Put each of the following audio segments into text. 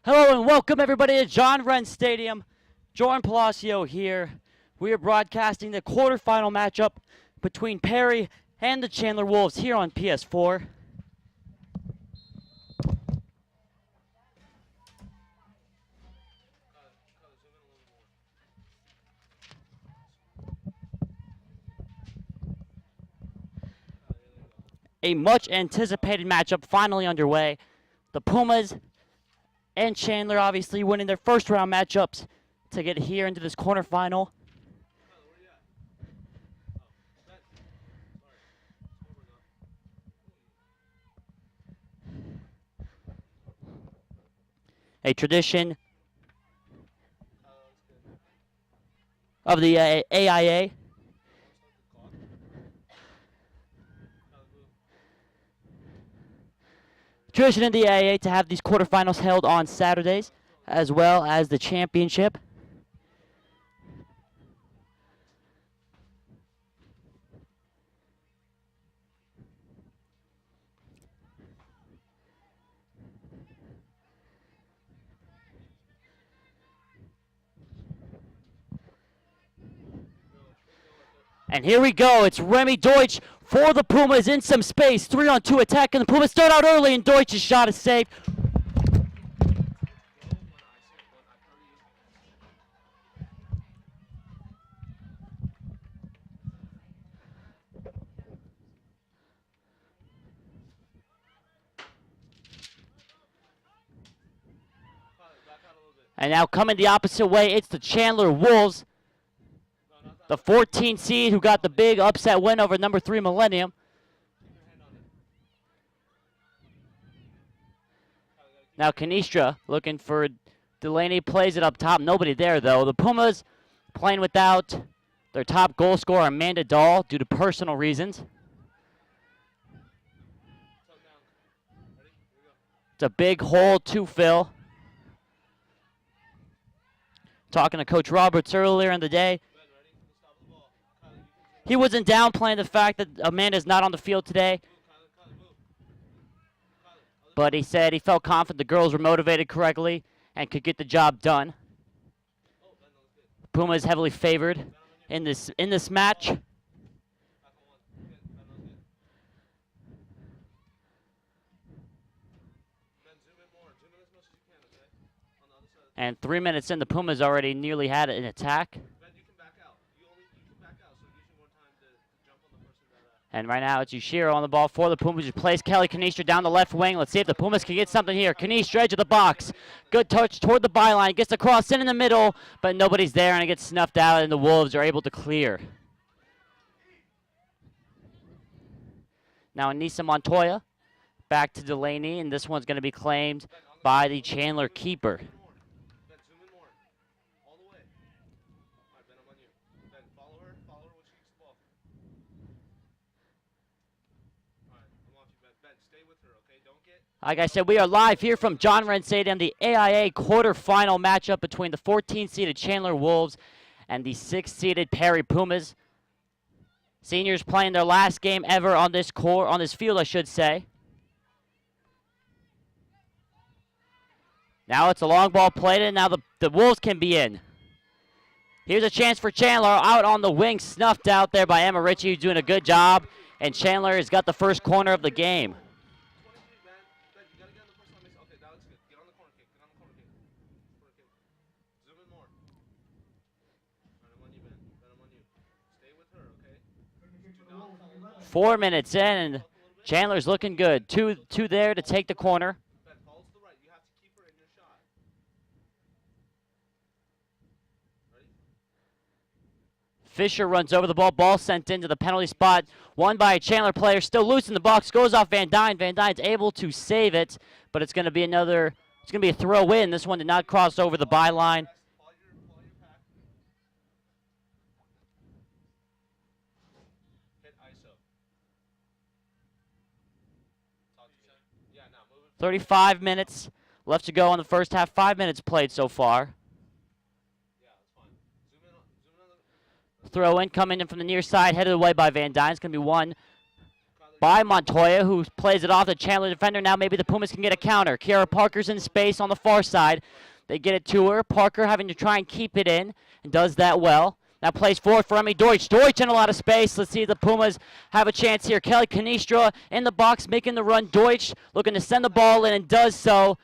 Hello and welcome everybody to John Wren Stadium. Jordan Palacio here. We are broadcasting the quarterfinal matchup between Perry and the Chandler Wolves here on PS4. A much anticipated matchup finally underway. The Pumas and Chandler obviously winning their first round matchups to get here into this quarterfinal. A tradition of the AIA. Tradition in the AIA to have these quarterfinals held on Saturdays, as well as the championship. And here we go. It's Remy Deutsch for the Pumas in some space. 3-on-2 attack, and the Pumas start out early, and Deutsch's shot is saved. And now coming the opposite way, it's the Chandler Wolves, the 14 seed who got the big upset win over number 3 Millennium. Now Canistra looking for Delaney, plays it up top. Nobody there though. The Pumas playing without their top goal scorer Amanda Dahl due to personal reasons. It's a big hole to fill. Talking to Coach Roberts earlier in the day, he wasn't downplaying the fact that Amanda's not on the field today, but he said he felt confident the girls were motivated correctly and could get the job done. Puma is heavily favored in this match. And 3 minutes in, the Pumas already nearly had an attack. And right now it's Ushiro on the ball for the Pumas. Just plays Kelly Canistra down the left wing. Let's see if the Pumas can get something here. Canistra, edge of the box. Good touch toward the byline. Gets the cross in the middle, but nobody's there, and it gets snuffed out, and the Wolves are able to clear. Now Anissa Montoya back to Delaney, and this one's going to be claimed by the Chandler keeper. 'Like I said, we are live here from John Wren Stadium, the AIA quarterfinal matchup between the 14-seeded Chandler Wolves and the 6-seeded Perry Pumas. Seniors playing their last game ever on this field, I should say. Now it's a long ball played in. Now the Wolves can be in. Here's a chance for Chandler out on the wing, snuffed out there by Emma Ritchie, doing a good job. And Chandler has got the first corner of the game. Four minutes in, and Chandler's looking good. Two there to take the corner. Fisher runs over the ball. Ball sent into the penalty spot. Won by a Chandler player. Still loose in the box. Goes off Van Dyne. Van Dyne's able to save it, but it's going to be it's going to be a throw in. This one did not cross over the byline. .35 minutes left to go in the first half. 5 minutes played so far. Throw in coming in from the near side, headed away by Van Dyne. It's going to be one by Montoya, who plays it off the Chandler defender. Now maybe the Pumas can get a counter. Kiara Parker's in space on the far side. They get it to her. Parker having to try and keep it in, and does that well. Now plays forward for Remy Deutsch. Deutsch in a lot of space. Let's see if the Pumas have a chance here. Kelly Canistra in the box making the run. Deutsch looking to send the ball in and does so.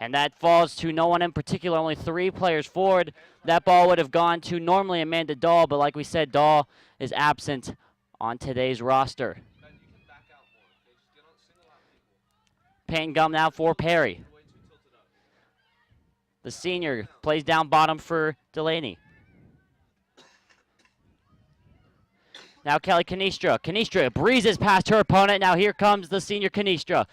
And that falls to no one in particular, only 3 players forward. That ball would have gone to normally Amanda Dahl, but like we said, Dahl is absent on today's roster. Payne Gum now for Perry. The senior plays down bottom for Delaney. Now Kelly Canistra. Canistra breezes past her opponent. Now here comes the senior Canistra.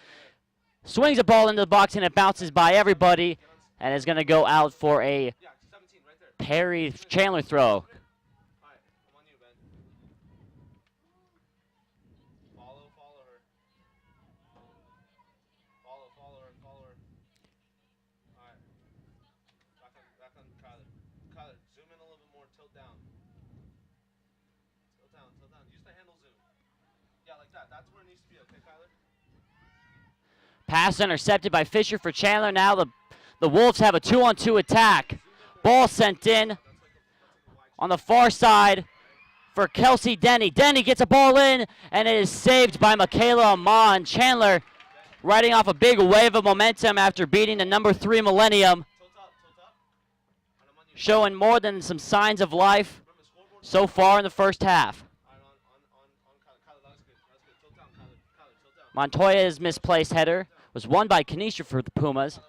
Swings a ball into the box and it bounces by everybody and is going to go out for a Perry Chandler throw. Pass intercepted by Fisher for Chandler. Now the Wolves have a 2-on-2 attack. Ball sent in on the far side for Kelsey Denny. Denny gets a ball in, and it is saved by Michaela Amon. Chandler riding off a big wave of momentum after beating the number 3 Millennium. Showing more than some signs of life so far in the first half. Montoya's misplaced header was won by Canistra for the Pumas.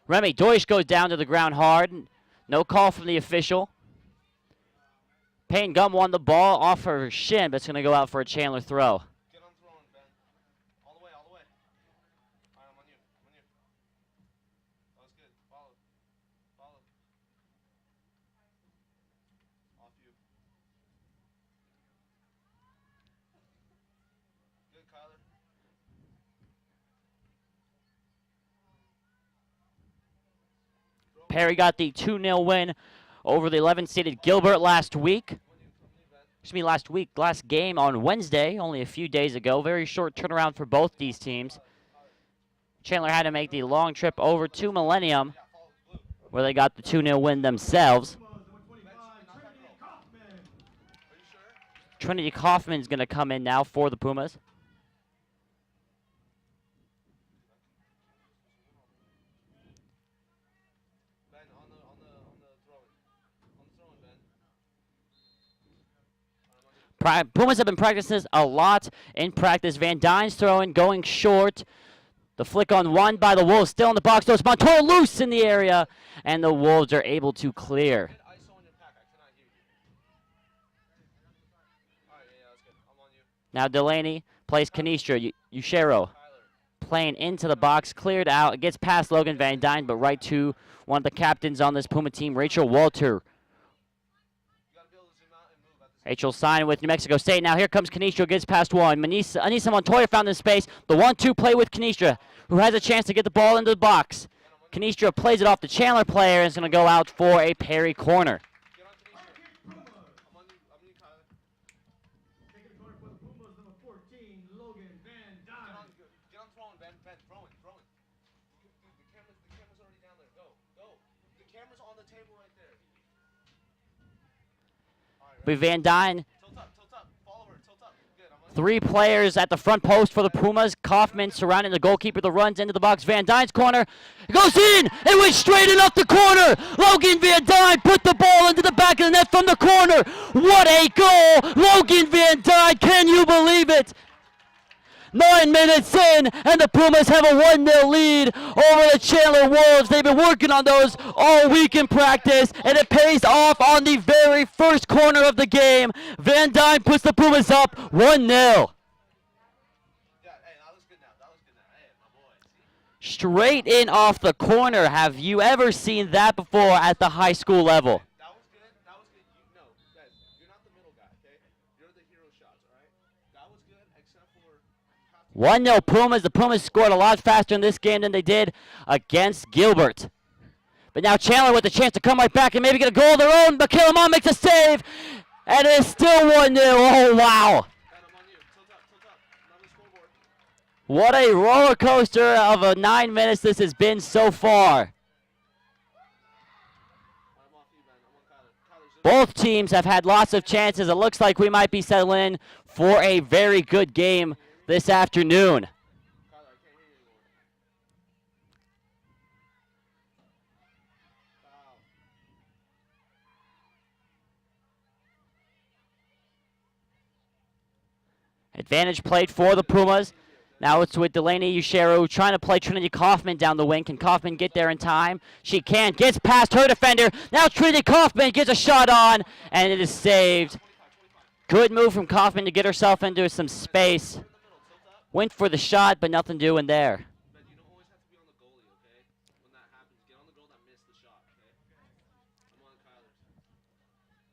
Remy Deutsch goes down to the ground hard. No call from the official. Payne Gum won the ball off her shin, but it's going to go out for a Chandler throw. Perry got the 2-0 win over the 11th-seeded Gilbert last game on Wednesday, only a few days ago. Very short turnaround for both these teams. Chandler had to make the long trip over to Millennium, where they got the 2-0 win themselves. Trinity Kaufman's going to come in now for the Pumas. Pumas have been practicing this a lot in practice. Van Dyne's throwing, going short. The flick on one by the Wolves, still in the box. Goes Montoya loose in the area, and the Wolves are able to clear. Now Delaney plays Canistra. Ushero playing into the box, cleared out. It gets past Logan Van Dyne, but right to one of the captains on this Puma team, Rachel Walter. Rachel signed with New Mexico State. Now here comes Canistra, gets past one. Anissa Montoya found in space. The 1-2 play with Canistra, who has a chance to get the ball into the box. Canistra plays it off the Chandler player and is going to go out for a Perry corner. But Van Dyne, 3 players at the front post for the Pumas. Kaufman surrounding the goalkeeper that runs into the box. Van Dyne's corner. It goes in. It went straight in up the corner. Logan Van Dyne put the ball into the back of the net from the corner. What a goal. Logan Van Dyne, can you believe it? 9 minutes in, and the Pumas have a 1-0 lead over the Chandler Wolves. They've been working on those all week in practice, and it pays off on the very first corner of the game. Van Dyne puts the Pumas up 1-0. Straight in off the corner. Have you ever seen that before at the high school level? 1-0 Pumas. The Pumas scored a lot faster in this game than they did against Gilbert. But now Chandler with the chance to come right back and maybe get a goal of their own. But Killamon makes a save. And it is still 1-0. Oh, wow. What a roller coaster of a 9 minutes this has been so far. Both teams have had lots of chances. It looks like we might be settling in for a very good game this afternoon. Advantage played for the Pumas. Now it's with Delaney Ushero trying to play Trinity Kaufman down the wing. Can Kaufman get there in time? She can. Gets past her defender. Now Trinity Kaufman gets a shot on, and it is saved. Good move from Kaufman to get herself into some space. Went for the shot, but nothing doing there.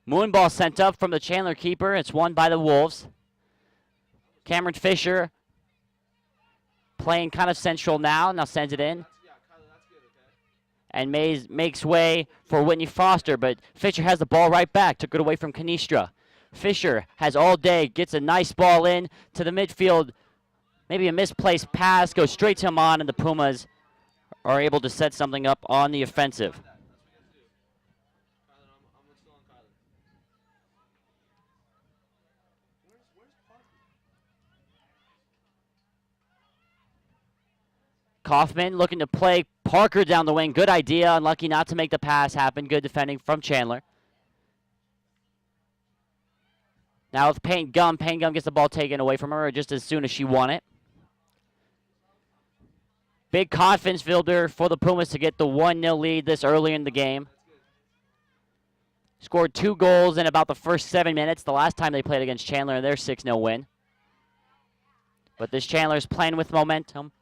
Moonball sent up from the Chandler keeper. It's won by the Wolves. Cameron Fisher playing kind of central now sends it in. And makes way for Whitney Foster, but Fisher has the ball right back. Took it away from Canistra. Fisher has all day, gets a nice ball in to the midfield. Maybe a misplaced pass, goes straight to Amon, and the Pumas are able to set something up on the offensive. Kaufman looking to play Parker down the wing. Good idea. Unlucky not to make the pass happen. Good defending from Chandler. Now with Payne Gum gets the ball taken away from her just as soon as she won it. Big confidence builder for the Pumas to get the 1-0 lead this early in the game. Scored 2 goals in about the first 7 minutes. The last time they played against Chandler in their 6-0 win. But this Chandler's playing with momentum.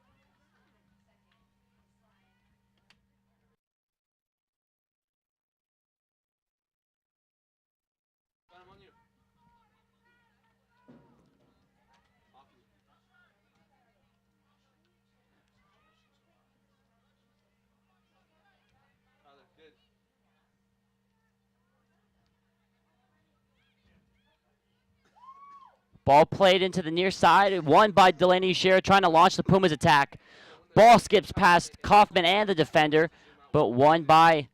Ball played into the near side, won by Delaney Ushero, trying to launch the Pumas attack. Ball skips past Kaufman and the defender, but won by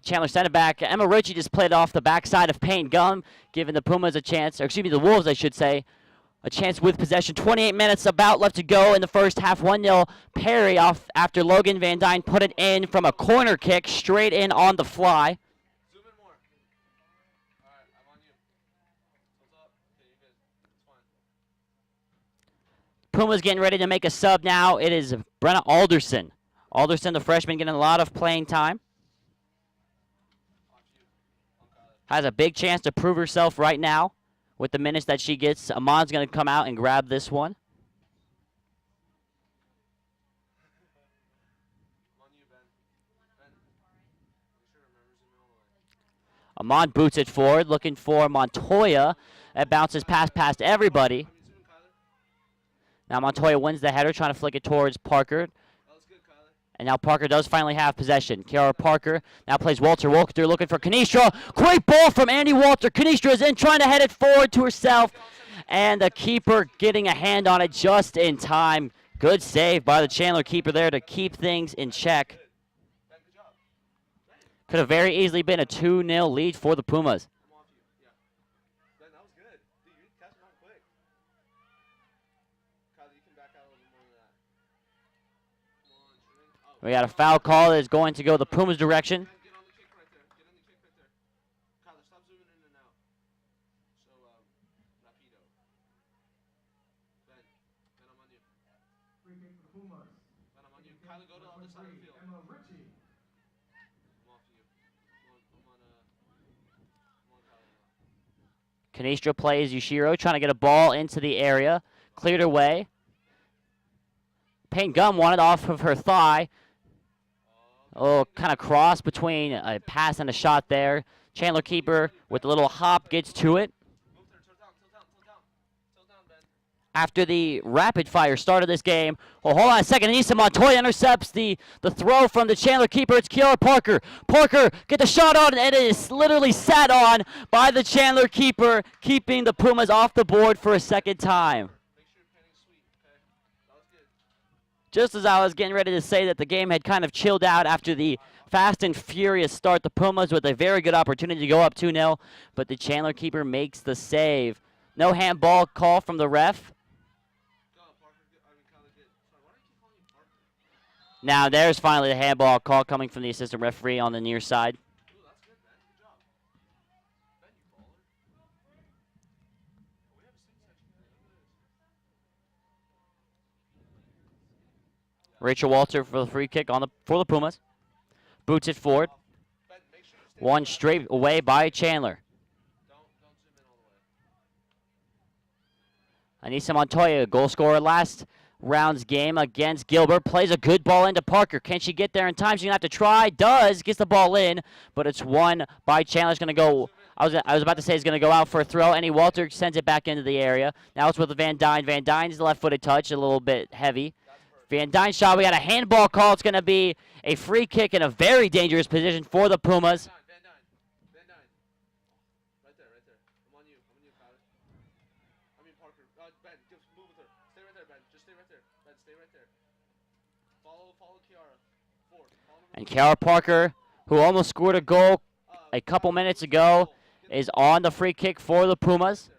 Chandler center back. Emma Ritchie just played off the backside of Payne Gum, giving the Pumas a chance, or excuse me, the Wolves, I should say, a chance with possession. 28 minutes about left to go in the first half. 1-0 Perry off after Logan Van Dyne put it in from a corner kick, straight in on the fly. Pumas getting ready to make a sub now. It is Brenna Alderson. Alderson, the freshman, getting a lot of playing time. Has a big chance to prove herself right now with the minutes that she gets. Amon's going to come out and grab this one. Amon boots it forward, looking for Montoya. That bounces past everybody. Now Montoya wins the header, trying to flick it towards Parker. And now Parker does finally have possession. Kiara Parker now plays Walter. Walter looking for Canistra. Great ball from Andy Walter. Canistra is in, trying to head it forward to herself. And the keeper getting a hand on it just in time. Good save by the Chandler keeper there to keep things in check. Could have very easily been a 2-0 lead for the Pumas. We got a foul call that is going to go the Pumas' direction. Canistra plays Ushero, trying to get a ball into the area. Cleared away. Payne Gum wanted off of her thigh. Oh, kind of cross between a pass and a shot there. Chandler keeper with a little hop gets to it. after the rapid-fire start of this game. Well, hold on a second. Anissa Montoya intercepts the throw from the Chandler keeper. It's Kiara Parker. Parker, get the shot on, and it is literally sat on by the Chandler keeper, keeping the Pumas off the board for a second time. Just as I was getting ready to say that the game had kind of chilled out after the fast and furious start, the Pumas with a very good opportunity to go up 2-0, but the Chandler keeper makes the save. No handball call from the ref. Now there's finally the handball call coming from the assistant referee on the near side. Rachel Walter for the free kick for the Pumas. Boots it forward. One straight away by Chandler. Anissa Montoya, goal scorer last round's game against Gilbert, plays a good ball into Parker. Can she get there in time? She's going to have to try. Does. Gets the ball in, but it's won by Chandler. It's going to go, I was about to say it's going to go out for a throw. Annie Walter sends it back into the area. Now it's with Van Dyne. Van Dyne's left-footed touch, a little bit heavy. Van Dyne shot. We got a handball call. It's going to be a free kick in a very dangerous position for the Pumas. And Kiara Parker, who almost scored a goal a couple minutes ago, is on the free kick for the Pumas.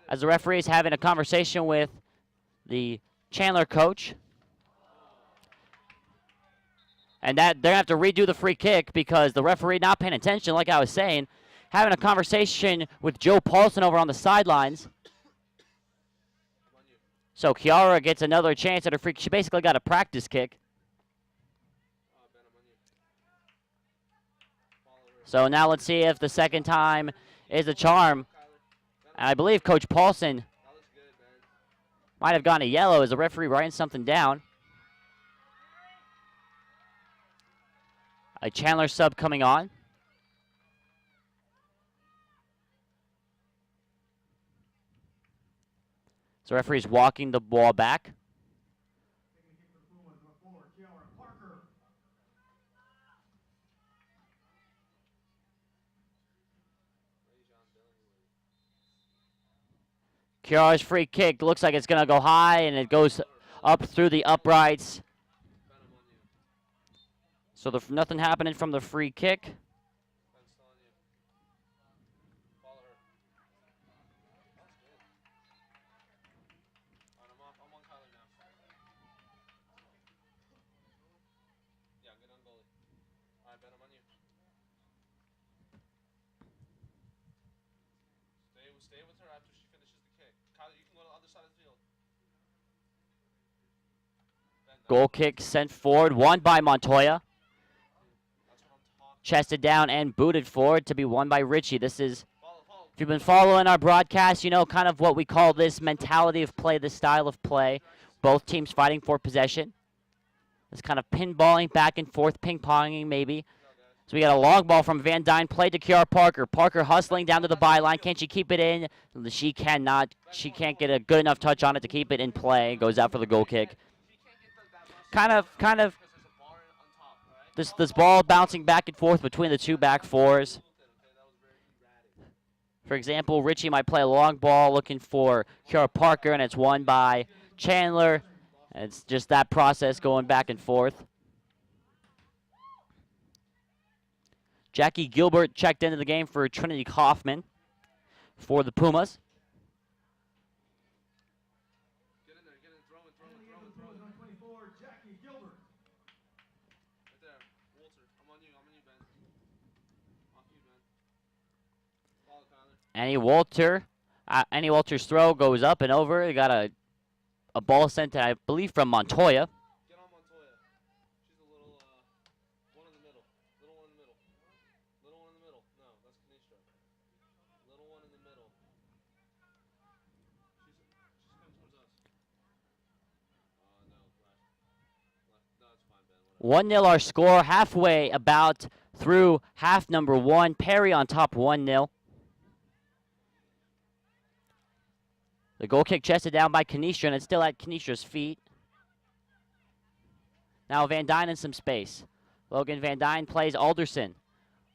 As the referee is having a conversation with the Chandler coach. And that they're going to have to redo the free kick because the referee not paying attention, like I was saying, having a conversation with Joe Paulson over on the sidelines. So Kiara gets another chance at her free kick. She basically got a practice kick. So now let's see if the second time is a charm. And I believe Coach Paulson might have gone a yellow as the referee writing something down. A Chandler sub coming on. So the referee's walking the ball back. Kiara's free kick looks like it's going to go high, and it goes up through the uprights. So nothing happening from the free kick. Stay with her after she finishes the kick. Kyler, you can go to the other side of the field. Goal kick sent forward, won by Montoya. Chested down and booted forward to be won by Ritchie. This is, if you've been following our broadcast, you know kind of what we call this mentality of play, this style of play. Both teams fighting for possession. This kind of pinballing back and forth, ping-ponging maybe. So we got a long ball from Van Dyne, played to Kiara Parker. Parker hustling down to the byline. Can she keep it in? She cannot. She can't get a good enough touch on it to keep it in play. Goes out for the goal kick. Kind of. This ball bouncing back and forth between the two back fours. For example, Ritchie might play a long ball looking for Kiara Parker, and it's won by Chandler. And it's just that process going back and forth. Jackie Gilbert checked into the game for Trinity Kaufman for the Pumas. Get in there, throw it. 24, Jackie Gilbert. Right there, Walter. I'm on you, Ben. Off you, Ben. Follow, Kyler. Annie Walter's throw goes up and over. They got a ball sent, I believe, from Montoya. Get on Montoya. She's a little one in the middle. Little one in the middle. Little one in the middle. No, that's Kanisha. Little one in the middle. She's coming towards us. No, left. No, it's fine, Ben. 1-0 our score, halfway about through half number one. Perry on top 1-0. The goal kick chested down by Canistro, and it's still at Canistra's feet. Now Van Dyne in some space. Logan Van Dyne plays Alderson.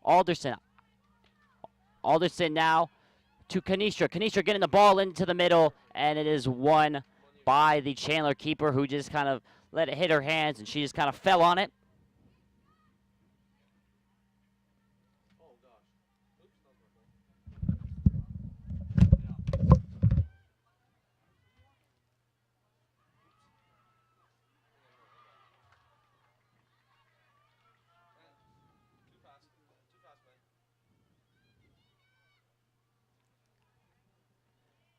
Alderson now to Canistro. Canistro getting the ball into the middle, and it is won by the Chandler keeper, who just kind of let it hit her hands, and she just kind of fell on it. Oh gosh. Oops, that was my fault. Yeah. Too fast, man.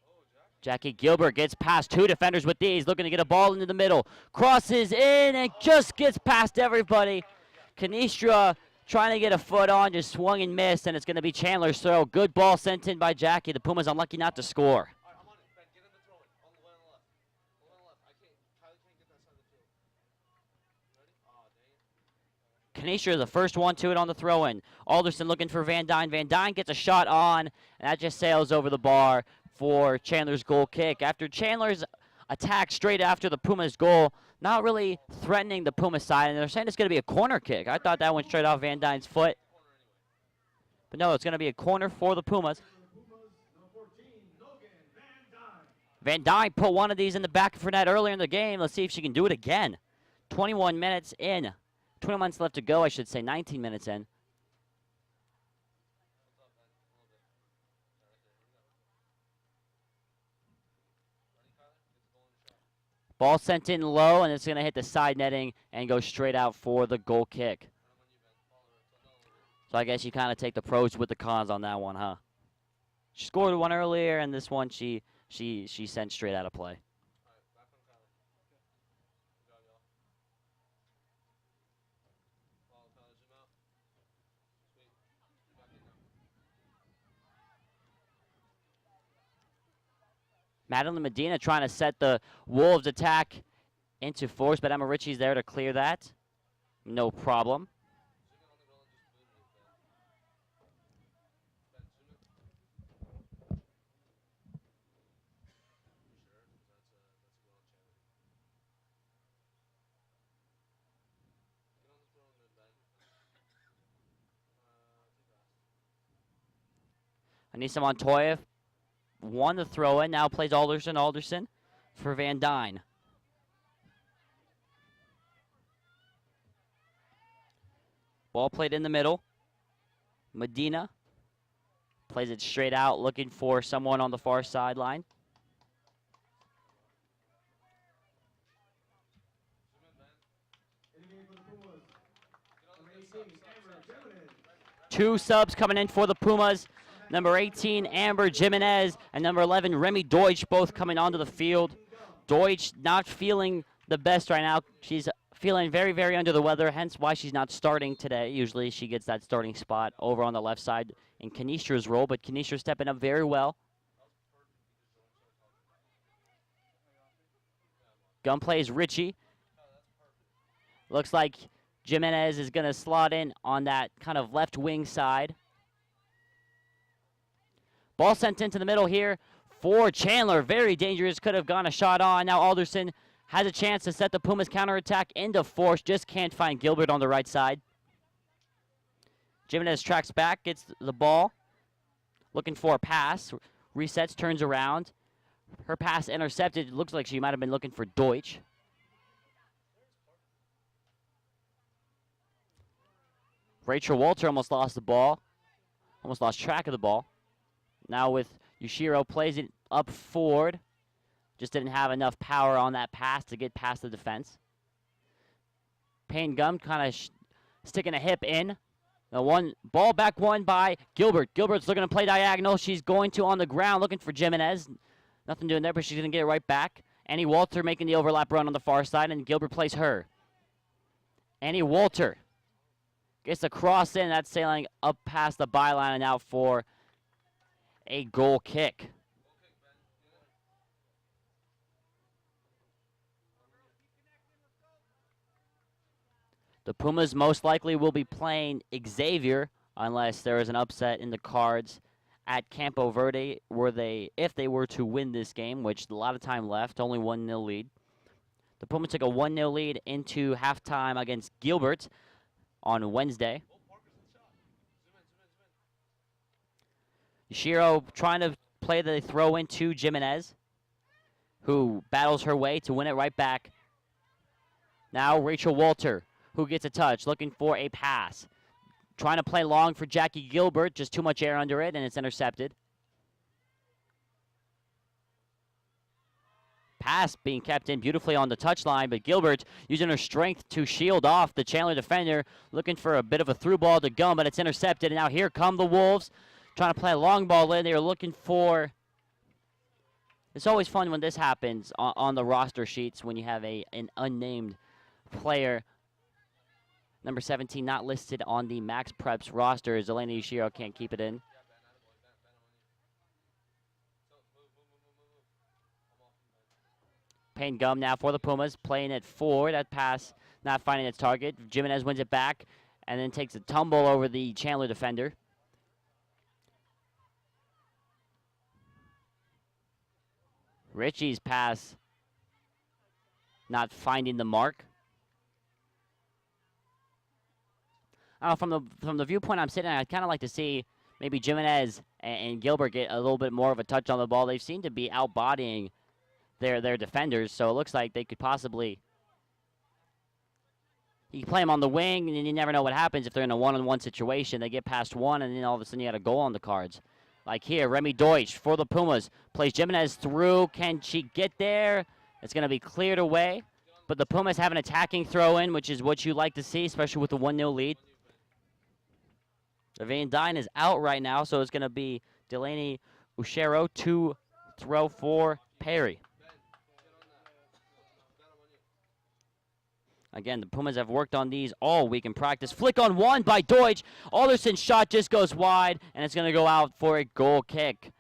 Oh, Jackie Gilbert gets past two defenders with these, looking to get a ball into the middle. Crosses in and just gets past everybody. Canistra trying to get a foot on, just swung and missed, and it's going to be Chandler's throw. Good ball sent in by Jackie. The Pumas unlucky not to score. All right, I'm on it. Ben, get in the throw in. On the way on the left. On the way on the left. Kylie can't get that side of the field. You ready? Oh, dang it. Canistra, the first one to it on the throw-in. Alderson looking for Van Dyne. Van Dyne gets a shot on, and that just sails over the bar for Chandler's goal kick. After Chandler's attack straight after the Pumas goal, not really threatening the Pumas side, and they're saying it's going to be a corner kick. I thought that went straight off Van Dyne's foot. But no, it's going to be a corner for the Pumas. Van Dyne put one of these in the back of her net earlier in the game. Let's see if she can do it again. 21 minutes in. 20 minutes left to go, I should say. 19 minutes in. Ball sent in low, and it's going to hit the side netting and go straight out for the goal kick. So I guess you kind of take the pros with the cons on that one, huh? She scored one earlier, and this one she sent straight out of play. Madeline Medina trying to set the Wolves attack into force, but Emma Ritchie's there to clear that. No problem. Anissa Montoya won the throw-in, now plays Alderson for Van Dyne. Ball played in the middle. Medina plays it straight out, looking for someone on the far sideline. Two subs coming in for the Pumas. Number 18, Amber Jimenez, and number 11, Remy Deutsch, both coming onto the field. Deutsch not feeling the best right now. She's feeling very, very under the weather, hence why she's not starting today. Usually she gets that starting spot over on the left side in Canistra's role, but Canistra stepping up very well. Gun plays Ritchie. Looks like Jimenez is going to slot in on that kind of left wing side. Ball sent into the middle here for Chandler. Very dangerous. Could have gone a shot on. Now Alderson has a chance to set the Pumas counterattack into force. Just can't find Gilbert on the right side. Jimenez tracks back, gets the ball. Looking for a pass. Resets, turns around. Her pass intercepted. It looks like she might have been looking for Deutsch. Rachel Walter almost lost the ball. Almost lost track of the ball. Now with Yushiro, plays it up forward. Just didn't have enough power on that pass to get past the defense. Payne Gum kind of sticking a hip in. The one ball back one by Gilbert. Gilbert's looking to play diagonal. She's going to on the ground looking for Jimenez. Nothing doing there, but she's going to get it right back. Annie Walter making the overlap run on the far side, and Gilbert plays her. Annie Walter gets the cross in. That's sailing up past the byline and out for a goal kick. The Pumas most likely will be playing Xavier unless there is an upset in the cards at Campo Verde if they were to win this game, which a lot of time left, only 1-0 lead. The Pumas took a 1-0 lead into halftime against Gilbert on Wednesday. Oh, Parker's in the shot. Zoom in, zoom in, zoom in. Yashiro trying to play the throw into Jimenez, who battles her way to win it right back. Now Rachel Walter, who gets a touch, looking for a pass. Trying to play long for Jackie Gilbert, just too much air under it, and it's intercepted. Pass being kept in beautifully on the touchline, but Gilbert using her strength to shield off the Chandler defender, looking for a bit of a through ball to Gum, but it's intercepted. And now here come the Wolves, trying to play a long ball in. They are looking for... It's always fun when this happens on the roster sheets when you have an unnamed player. Number 17 not listed on the Max Preps roster. Zelena Yashiro can't keep it in. Yeah, Ben, attaboy. Ben, Ben, I'm on you. So, move, move, move, move, move, move. I'm off him, Ben. Payne Gum now for the Pumas, playing it forward. That pass not finding its target. Jimenez wins it back and then takes a tumble over the Chandler defender. Richie's pass not finding the mark. From the viewpoint I'm sitting at, I'd kind of like to see maybe Jimenez and Gilbert get a little bit more of a touch on the ball. They seem to be outbodying their defenders, so it looks like they could possibly... You play them on the wing, and you never know what happens if they're in a one-on-one situation. They get past one, and then all of a sudden you had a goal on the cards. Like here, Remy Deutsch for the Pumas. Plays Jimenez through. Can she get there? It's going to be cleared away. But the Pumas have an attacking throw-in, which is what you like to see, especially with a 1-0 lead. Van Dyne is out right now, so it's going to be Delaney Ushero to throw for Perry. Again, the Pumas have worked on these all week in practice. Flick on one by Deutsch. Alderson's shot just goes wide, and it's going to go out for a goal kick.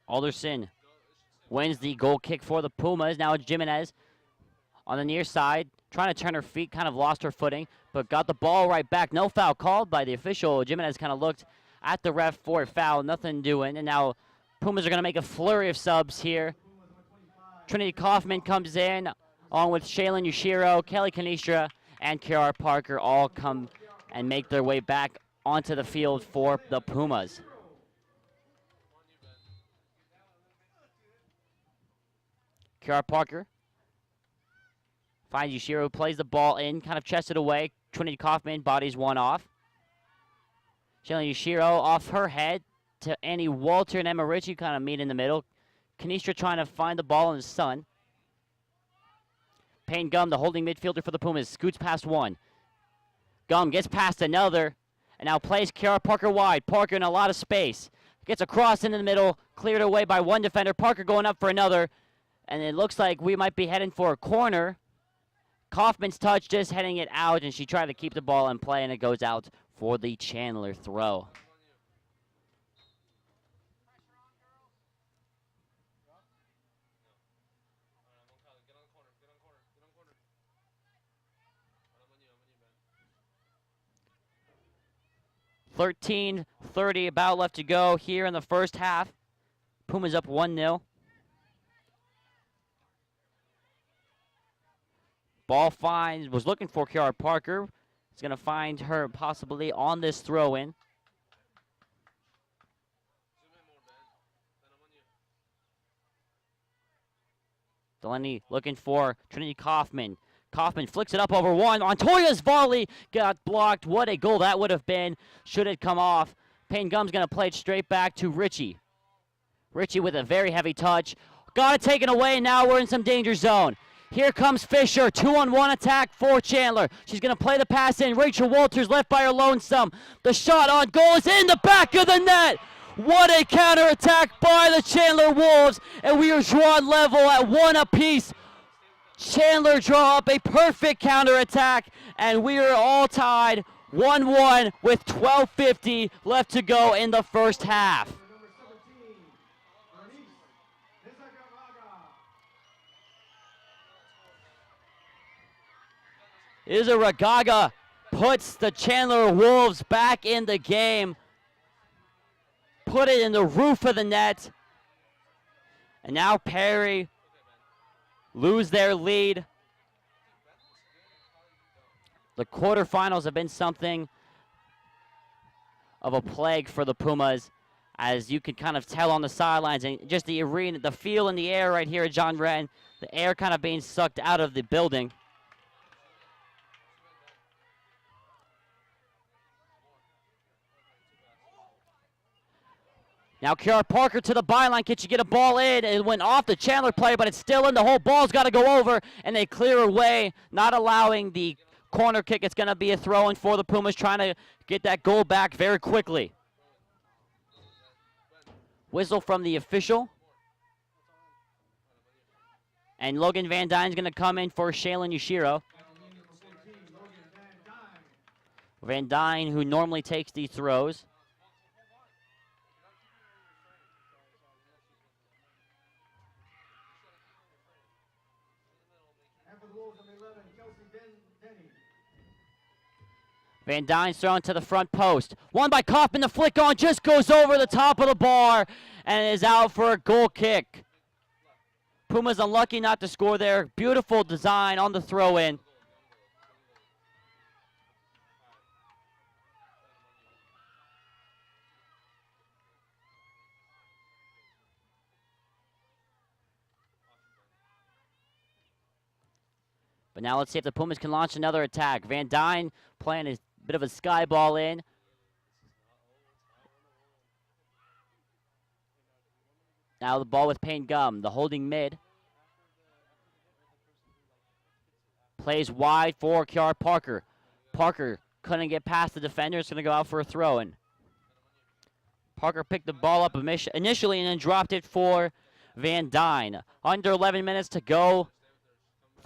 Alderson wins the goal kick for the Pumas. Now it's Jimenez on the near side, trying to turn her feet, kind of lost her footing, but got the ball right back. No foul called by the official. Jimenez kind of looked at the ref for a foul, nothing doing. And now Pumas are going to make a flurry of subs here. Trinity Kaufman comes in, along with Shaylin Yashiro, Kelly Canistra, and Kiara Parker all come and make their way back onto the field for the Pumas. Kiara Parker finds Yashiro, plays the ball in, kind of chests it away. Trinity Kaufman bodies one off. Shaylin Yashiro off her head to Annie Walter and Emma Ritchie kind of meet in the middle. Canistra trying to find the ball in the sun. Payne Gum, the holding midfielder for the Pumas, scoots past one. Gum gets past another, and now plays Kiara Parker wide. Parker in a lot of space. Gets across into the middle, cleared away by one defender. Parker going up for another. And it looks like we might be heading for a corner. Kaufman's touch, just heading it out, and she tried to keep the ball in play, and it goes out for the Chandler throw. .13:30 about left to go here in the first half. Pumas up 1-0. Ball finds, was looking for Kiara Parker. It's going to find her possibly on this throw-in. Delaney looking for Trinity Kaufman. Kaufman flicks it up over one. Montoya's volley got blocked. What a goal that would have been. Should it come off. Payne Gum's going to play it straight back to Ritchie. Ritchie with a very heavy touch. Got it taken away, and now we're in some danger zone. Here comes Fisher, 2-on-1 attack for Chandler. She's going to play the pass in. Rachel Walters left by her lonesome. The shot on goal is in the back of the net. What a counterattack by the Chandler Wolves, and we are drawn level at 1 apiece. Chandler draw up a perfect counterattack, and we are all tied 1-1 with 12:50 left to go in the first half. Number 17, Bernice Izaragaga Nizagaraga. puts the Chandler Wolves back in the game. Put it in the roof of the net. And now Perry lose their lead. The quarterfinals have been something of a plague for the Pumas, as you can kind of tell on the sidelines and just the arena, the feel in the air right here at John Wren, the air kind of being sucked out of the building. Now Kiara Parker to the byline. Can she get a ball in? It went off the Chandler player, but it's still in. The whole ball's got to go over, and they clear away, not allowing the corner kick. It's going to be a throw-in for the Pumas, trying to get that goal back very quickly. Whistle from the official. And Logan Van Dyne's going to come in for Shaylin Yushiro. Van Dyne, who normally takes these throws. Van Dyne's thrown to the front post. Won by Kaufman. The flick on just goes over the top of the bar and is out for a goal kick. Pumas unlucky not to score there. Beautiful design on the throw-in. But now let's see if the Pumas can launch another attack. Van Dyne playing a bit of a sky ball in. Now the ball with Payne Gum, the holding mid. Plays wide for Kiara Parker. Parker couldn't get past the defender. It's going to go out for a throw-in. Parker picked the ball up initially and then dropped it for Van Dyne. Under 11 minutes to go.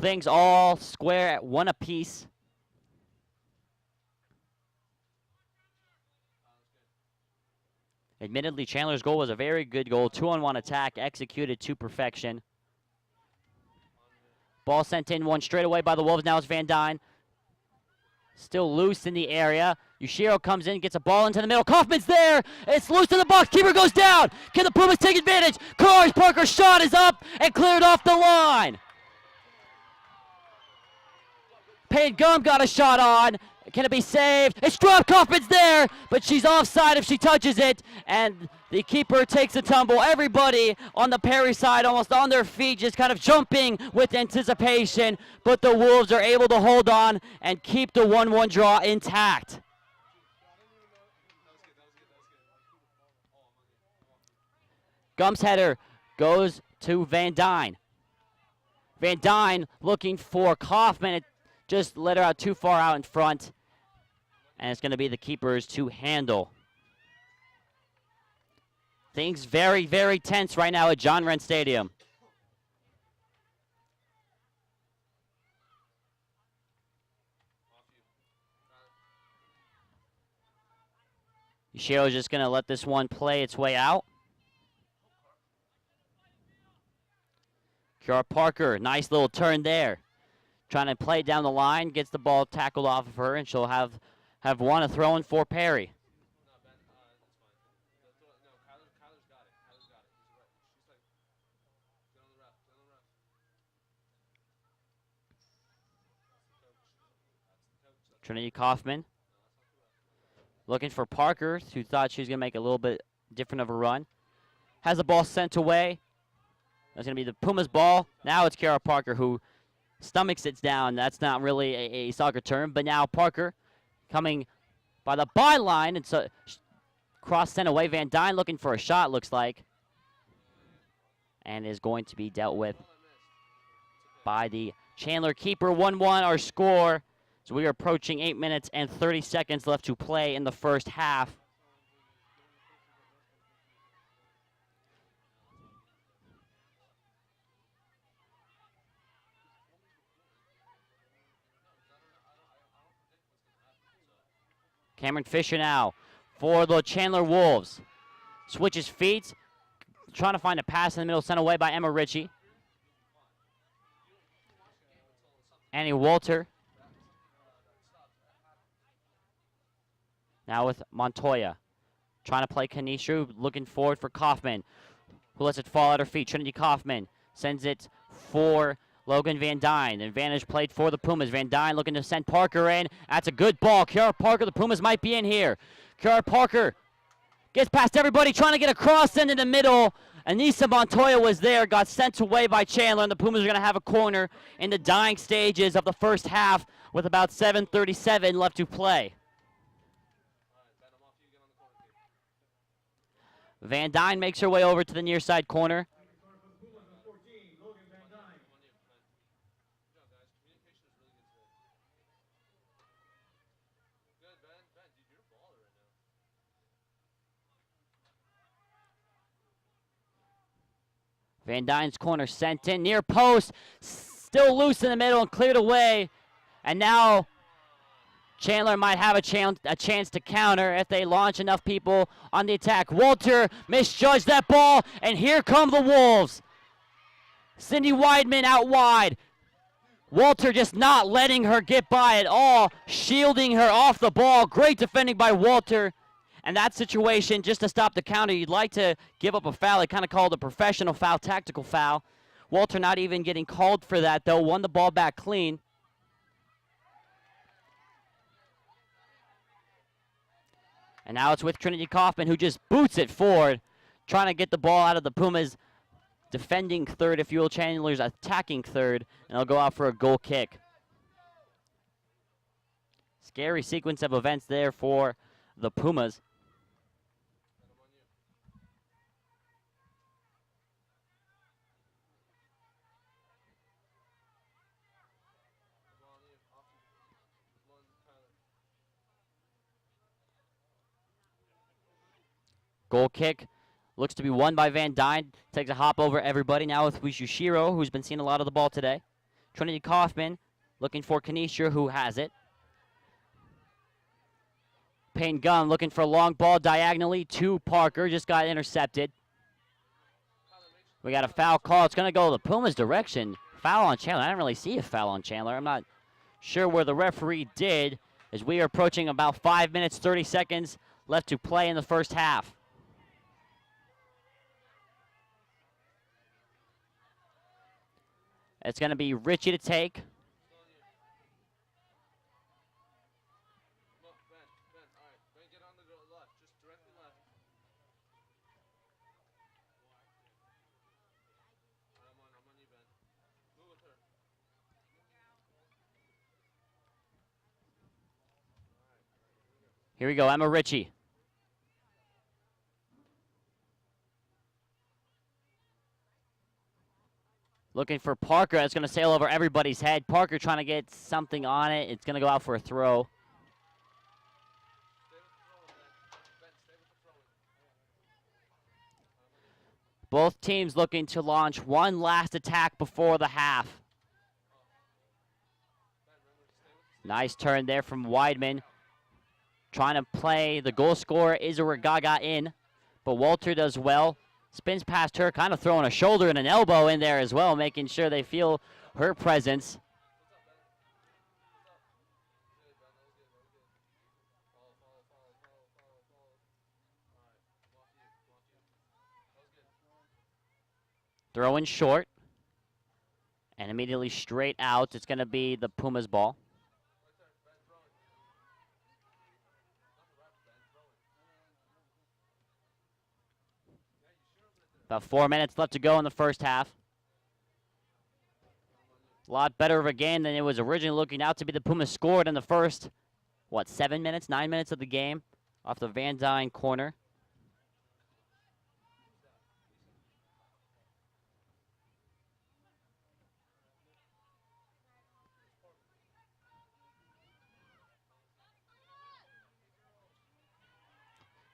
Things all square at 1 apiece. Admittedly, Chandler's goal was a very good goal. 2-on-1 attack, executed to perfection. Ball sent in one straight away by the Wolves. Now it's Van Dyne. Still loose in the area. Yushiro comes in, gets a ball into the middle. Kaufman's there. It's loose in the box. Keeper goes down. Can the Pumas take advantage? Kiara Parker's shot is up and cleared off the line. Payne Gum got a shot on. Can it be saved? It's dropped. Kaufman's there, but she's offside if she touches it. And the keeper takes a tumble. Everybody on the Perry side almost on their feet, just kind of jumping with anticipation. But the Wolves are able to hold on and keep the 1-1 draw intact. Gum's header goes to Van Dyne. Van Dyne looking for Kaufman. It just let her out too far out in front. And it's going to be the keepers to handle. Things very, very tense right now at John Wren Stadium. Yushiro's just going to let this one play its way out. Kiara Parker, nice little turn there. Trying to play down the line, gets the ball tackled off of her, and she'll have one a throw in for Perry. Trinity Kaufman looking for Parker, who thought she was going to make a little bit different of a run. Has the ball sent away. That's going to be the Pumas' ball. Now it's Kiara Parker who stomach sits down. That's not really a soccer term, but now Parker coming by the byline, and so cross sent away. Van Dyne looking for a shot, looks like, and is going to be dealt with by the Chandler keeper 1-1 our score. So we are approaching 8 minutes and 30 seconds left to play in the first half. Cameron Fisher now for the Chandler Wolves. Switches feet, trying to find a pass in the middle, sent away by Emma Ritchie. Annie Walter. Now with Montoya. Trying to play Kanishu, looking forward for Kaufman, who lets it fall at her feet. Trinity Kaufman sends it for Logan Van Dyne. Advantage played for the Pumas. Van Dyne looking to send Parker in. That's a good ball. Kiara Parker, the Pumas might be in here. Kiara Parker gets past everybody, trying to get across into the middle. Anissa Montoya was there, got sent away by Chandler, and the Pumas are going to have a corner in the dying stages of the first half with about 7:37 left to play. Van Dyne makes her way over to the near side corner. Van Dyne's corner sent in, near post, still loose in the middle and cleared away. And now Chandler might have a chance to counter if they launch enough people on the attack. Walter misjudged that ball, and here come the Wolves. Cindy Weidman out wide. Walter just not letting her get by at all, shielding her off the ball. Great defending by Walter. And that situation, just to stop the counter, you'd like to give up a foul. They kind of called a professional foul, tactical foul. Walter not even getting called for that, though. Won the ball back clean. And now it's with Trinity Kaufman, who just boots it forward, trying to get the ball out of the Pumas' defending third, if you will, Chandler's attacking third, and they'll go out for a goal kick. Scary sequence of events there for the Pumas. Goal kick looks to be won by Van Dyne. Takes a hop over everybody. Now with Yushiro, who's been seeing a lot of the ball today. Trinity Kaufman looking for Kanisha, who has it. Payne Gunn looking for a long ball diagonally to Parker. Just got intercepted. We got a foul call. It's going to go the Pumas' direction. Foul on Chandler. I didn't really see a foul on Chandler. I'm not sure where the referee did, as we are approaching about 5 minutes, 30 seconds left to play in the first half. It's going to be Ritchie to take. Here we go, Emma Ritchie. Looking for Parker. That's going to sail over everybody's head. Parker trying to get something on it. It's going to go out for a throw. Both teams looking to launch one last attack before the half. Nice turn there from Weidman. Trying to play the goal scorer, Izura Gaga, in. But Walter does well. Spins past her, kind of throwing a shoulder and an elbow in there as well, making sure they feel her presence. Throw in short. And immediately straight out. It's going to be the Pumas ball. About 4 minutes left to go in the first half. A lot better of a game than it was originally looking out to be. The Pumas scored in the first, 7 minutes, 9 minutes of the game off the Van Dyne corner.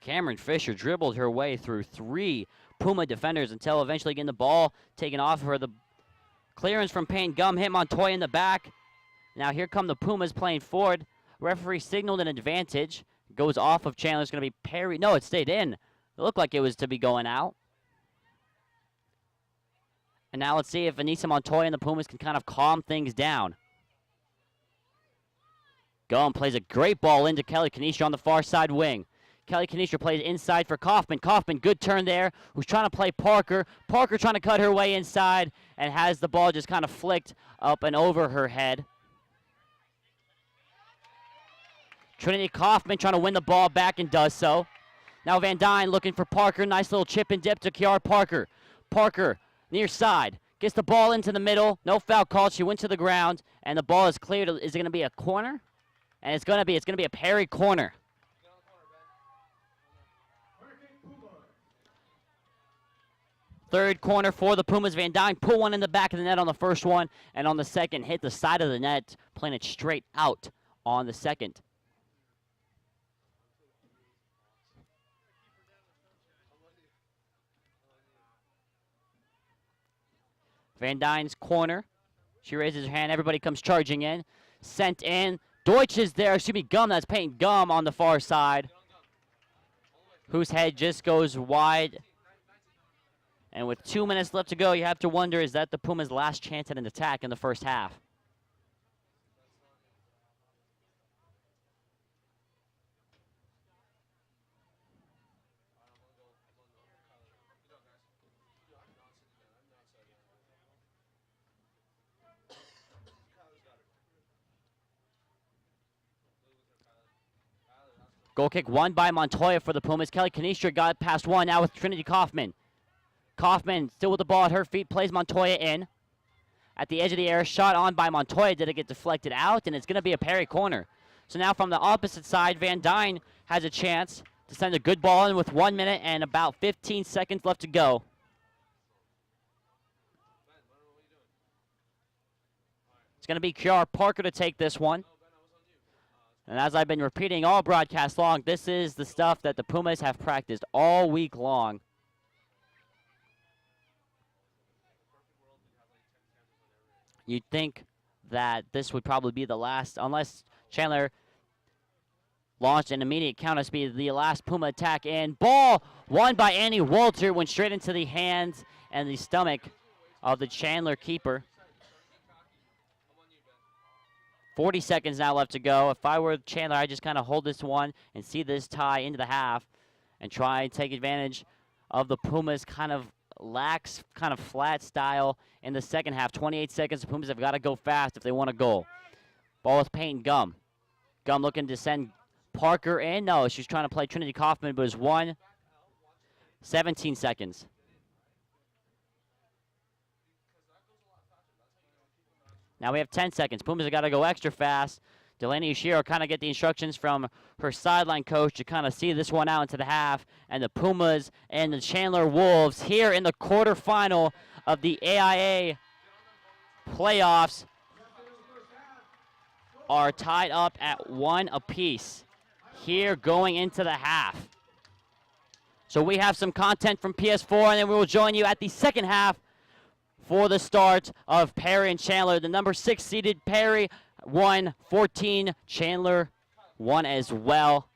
Cameron Fisher dribbled her way through 3 Puma defenders until eventually getting the ball taken off of her. The clearance from Payne Gum hit Montoya in the back. Now here come the Pumas playing forward. Referee signaled an advantage. Goes off of Chandler. It's going to be Perry. No, it stayed in. It looked like it was to be going out. And now let's see if Anissa Montoya and the Pumas can kind of calm things down. Gum plays a great ball into Kelly Canistro on the far side wing. Kelly Canistro plays inside for Kaufman. Kaufman, good turn there, who's trying to play Parker. Parker trying to cut her way inside and has the ball just kind of flicked up and over her head. Trinity Kaufman trying to win the ball back and does so. Now Van Dyne looking for Parker. Nice little chip and dip to Kiara Parker. Parker, near side, gets the ball into the middle. No foul called. She went to the ground, and the ball is cleared. Is it going to be a corner? And it's going to be a Perry corner. Third corner for the Pumas. Van Dyne put one in the back of the net on the first one, and on the second hit the side of the net, playing it straight out on the second. Van Dyne's corner. She raises her hand. Everybody comes charging in. Sent in. Deutsch is there. Excuse me, Gum. That's Peyton Gum on the far side, whose head just goes wide. And with 2 minutes left to go, you have to wonder, is that the Pumas' last chance at an attack in the first half? Goal kick won by Montoya for the Pumas. Kelly Canistro got past one now with Trinity Kaufman. Kaufman still with the ball at her feet, plays Montoya in. At the edge of the area, shot on by Montoya. Did it get deflected out? And it's going to be a Perry corner. So now from the opposite side, Van Dyne has a chance to send a good ball in with 1 minute and about 15 seconds left to go. It's going to be Kiara Parker to take this one. And as I've been repeating all broadcast long, this is the stuff that the Pumas have practiced all week long. You'd think that this would probably be the last, unless Chandler launched an immediate counter speed, the last Puma attack in. Ball won by Annie Walter, went straight into the hands and the stomach of the Chandler keeper. 40 seconds now left to go. If I were Chandler, I'd just kind of hold this one and see this tie into the half and try and take advantage of the Pumas' kind of lax, kind of flat style in the second half. 28 seconds. The Pumas have got to go fast if they want a goal. Ball with Peyton Gum. Gum looking to send Parker in. No, she's trying to play Trinity Kaufman, but it's 17 seconds. Now we have 10 seconds. Pumas have got to go extra fast. Delaney Ushiro kind of get the instructions from her sideline coach to kind of see this one out into the half. And the Pumas and the Chandler Wolves here in the quarterfinal of the AIA playoffs are tied up at 1 apiece here going into the half. So we have some content from PS4, and then we will join you at the second half for the start of Perry and Chandler. The number 6 seeded Perry won 14. Chandler won as well.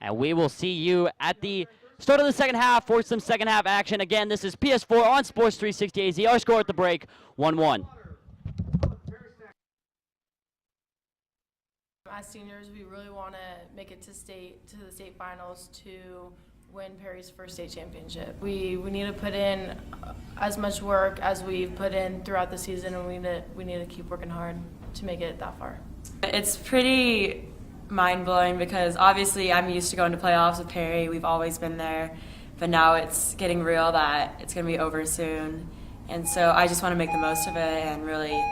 And we will see you at the start of the second half for some second half action. Again, this is PS4 on Sports 360 AZ. Our score at the break, 1-1. As seniors, we really want to make it to the state finals to win Perry's first state championship. We need to put in as much work as we've put in throughout the season, and we need to keep working hard to make it that far. It's pretty mind-blowing because obviously I'm used to going to playoffs with Perry. We've always been there, but now it's getting real that it's going to be over soon. And so I just want to make the most of it and really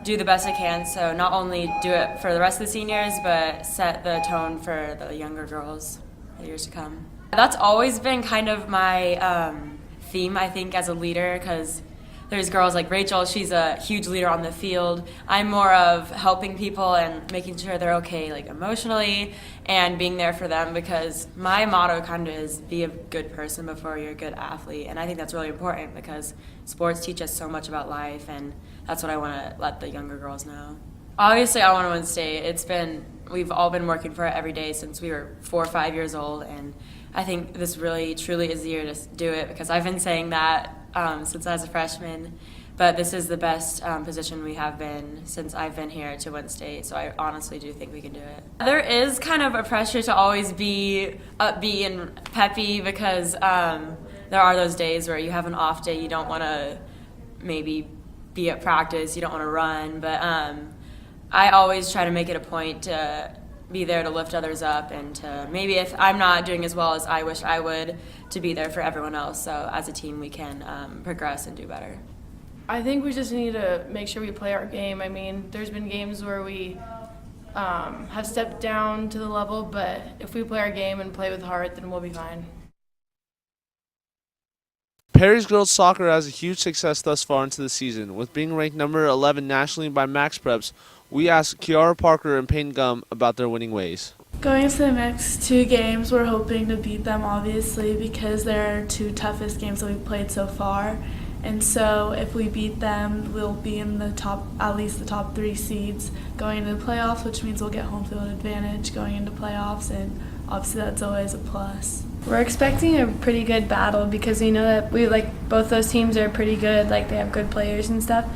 do the best I can. So not only do it for the rest of the seniors, but set the tone for the younger girls for the years to come. That's always been kind of my theme, I think, as a leader, because there's girls like Rachel, she's a huge leader on the field. I'm more of helping people and making sure they're okay, like emotionally, and being there for them, because my motto kind of is be a good person before you're a good athlete. And I think that's really important because sports teach us so much about life, and that's what I want to let the younger girls know. Obviously, I want to win state. We've all been working for it every day since we were 4 or 5 years old, and I think this really, truly is the year to do it, because I've been saying that since I was a freshman. But this is the best position we have been since I've been here to win state, so I honestly do think we can do it. There is kind of a pressure to always be upbeat and peppy, because there are those days where you have an off day, you don't want to maybe be at practice, you don't want to run, but I always try to make it a point to be there to lift others up, and to maybe if I'm not doing as well as I wish I would, to be there for everyone else, so as a team we can progress and do better. I think we just need to make sure we play our game. I mean, there's been games where we have stepped down to the level, but if we play our game and play with heart, then we'll be fine. Perry's girls soccer has a huge success thus far into the season. With being ranked number 11 nationally by MaxPreps, we asked Kiara Parker and Payne Gum about their winning ways. Going into the next 2 games, we're hoping to beat them, obviously, because they're our 2 toughest games that we've played so far. And so if we beat them, we'll be in the top, at least the top 3 seeds going into the playoffs, which means we'll get home field advantage going into playoffs, and obviously that's always a plus. We're expecting a pretty good battle because we know that both those teams are pretty good, like they have good players and stuff.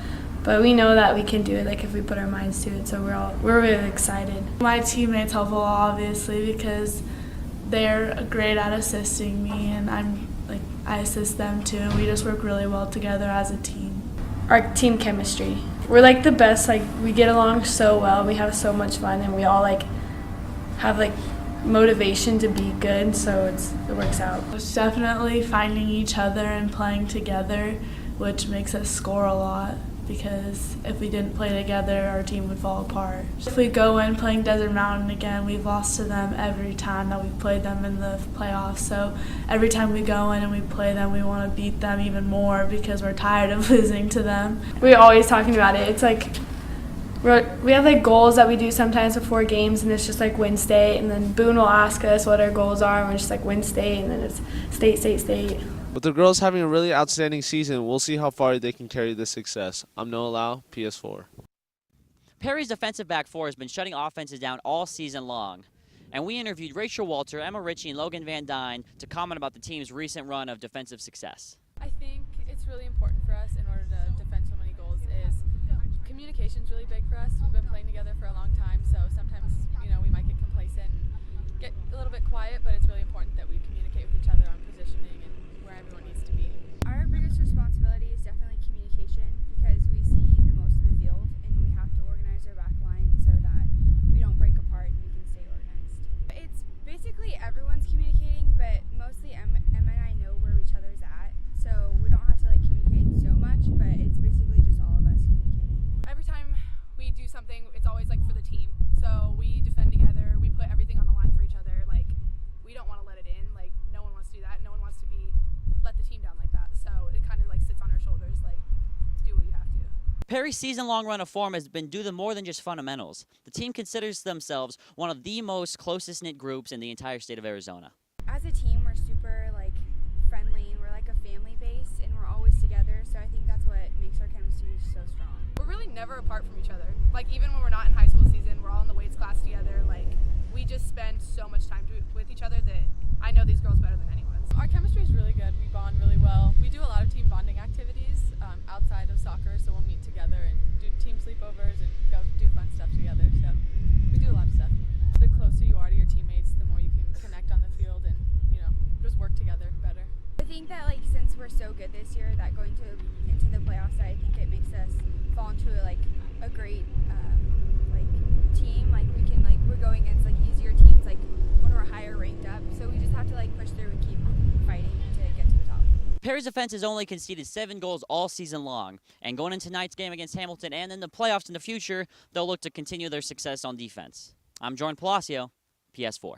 But we know that we can do it, like if we put our minds to it. So we're really excited. My teammates help a lot, obviously, because they're great at assisting me, and I assist them too. We just work really well together as a team. Our team chemistry. We're like the best. Like we get along so well. We have so much fun, and we all have motivation to be good. So it works out. It's definitely finding each other and playing together, which makes us score a lot, because if we didn't play together, our team would fall apart. If we go in playing Desert Mountain again, we've lost to them every time that we've played them in the playoffs. So every time we go in and we play them, we want to beat them even more because we're tired of losing to them. We're always talking about it. It's we have goals that we do sometimes before games, and it's just win state. And then Boone will ask us what our goals are, and we're just win state, and then it's state, state, state. With the girls having a really outstanding season, we'll see how far they can carry this success. I'm Noah Lau, PS4. Perry's defensive back 4 has been shutting offenses down all season long. And we interviewed Rachel Walter, Emma Ritchie, and Logan Van Dyne to comment about the team's recent run of defensive success. I think it's really important for us in order to defend so many goals is communication's really big for us. We've been playing together for a long time, so sometimes, we might get complacent and get a little bit quiet, but it's really important that we communicate with each other on positioning and where everyone needs to be. Our biggest responsibility is definitely communication, because we see the most of the field and we have to organize our back line so that we don't break apart and we can stay organized. It's basically everyone's communicating, but mostly Emma and I know where each other's at, so we don't have to communicate so much, but it's basically just all of us communicating. Every time we do something, it's always for the team. So we defend together, we put everything on the line for each other. We don't want to let it in. No one wants to do that. No one wants to let the team down like that. So it kind of sits on our shoulders, do what you have to. Perry's season-long run of form has been due to more than just fundamentals. The team considers themselves one of the most closest-knit groups in the entire state of Arizona. As a team, we're super friendly, and we're a family base, and we're always together. So I think that's what makes our chemistry so strong. We're really never apart from each other. Even when we're not in high school season, we're all in the weights class together. We just spend so much time with each other that I know these girls better than anyone. Our chemistry is really good. We bond really well. We do a lot of team bonding activities outside of soccer, so we'll meet together and do team sleepovers and go do fun stuff together. So we do a lot of stuff. The closer you are to your teammates, the more you can connect on the field and just work together better. I think that since we're so good this year, that going into the playoffs, I think it makes us fall into a great team. We're going against easier teams when we're higher ranked up. So we just have to push through and keep fighting to get to the top. Perry's defense has only conceded 7 goals all season long, and going into tonight's game against Hamilton and in the playoffs in the future, they'll look to continue their success on defense. I'm Jordan Palacio, PS4.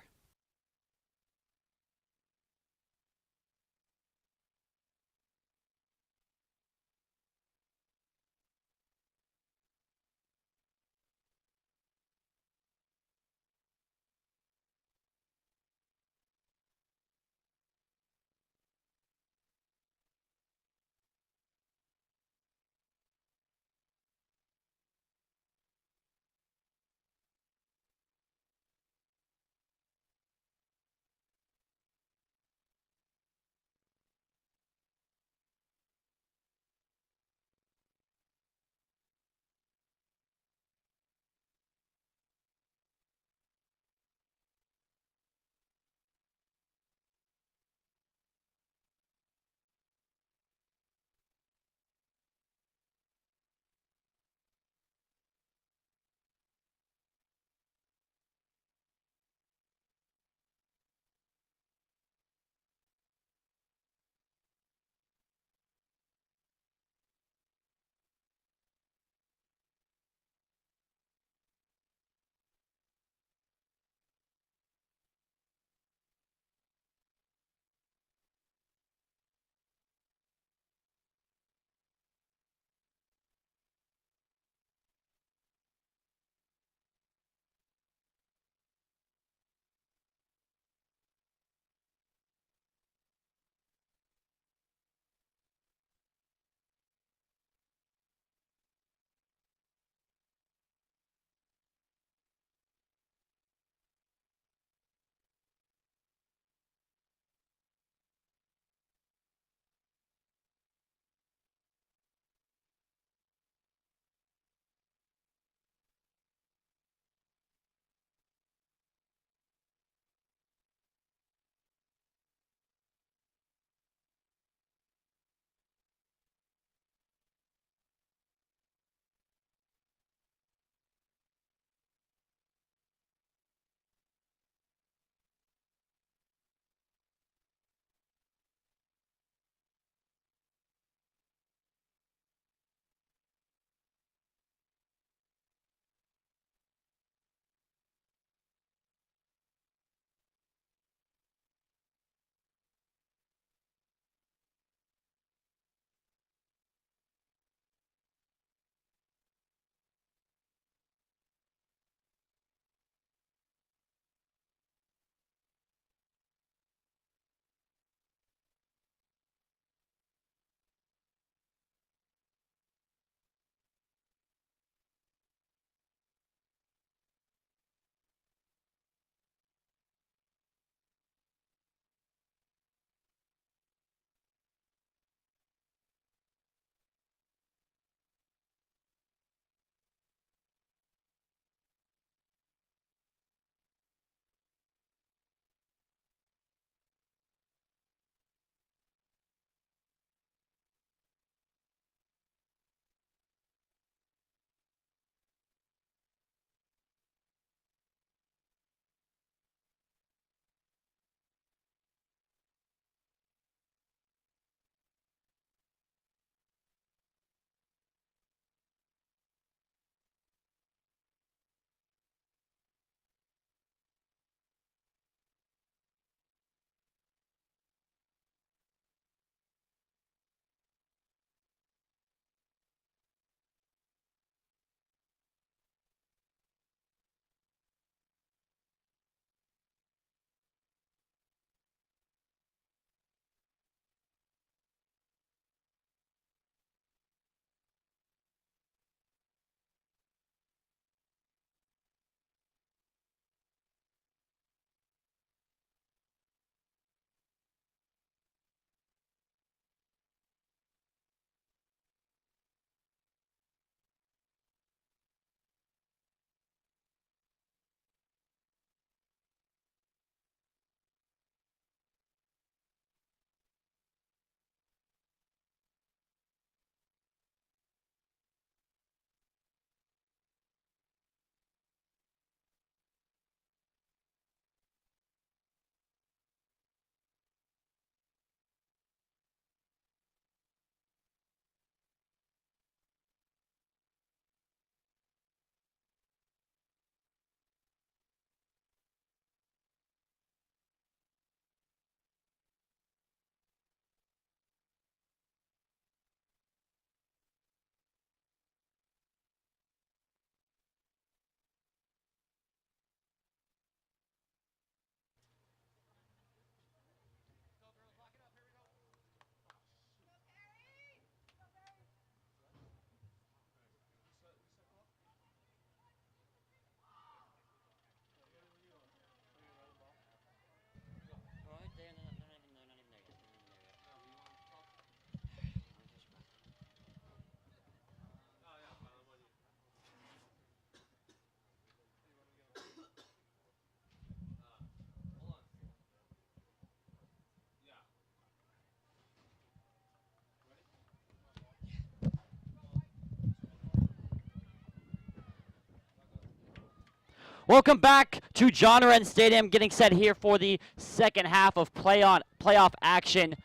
Welcome back to John Wren Stadium, getting set here for the second half of playoff action.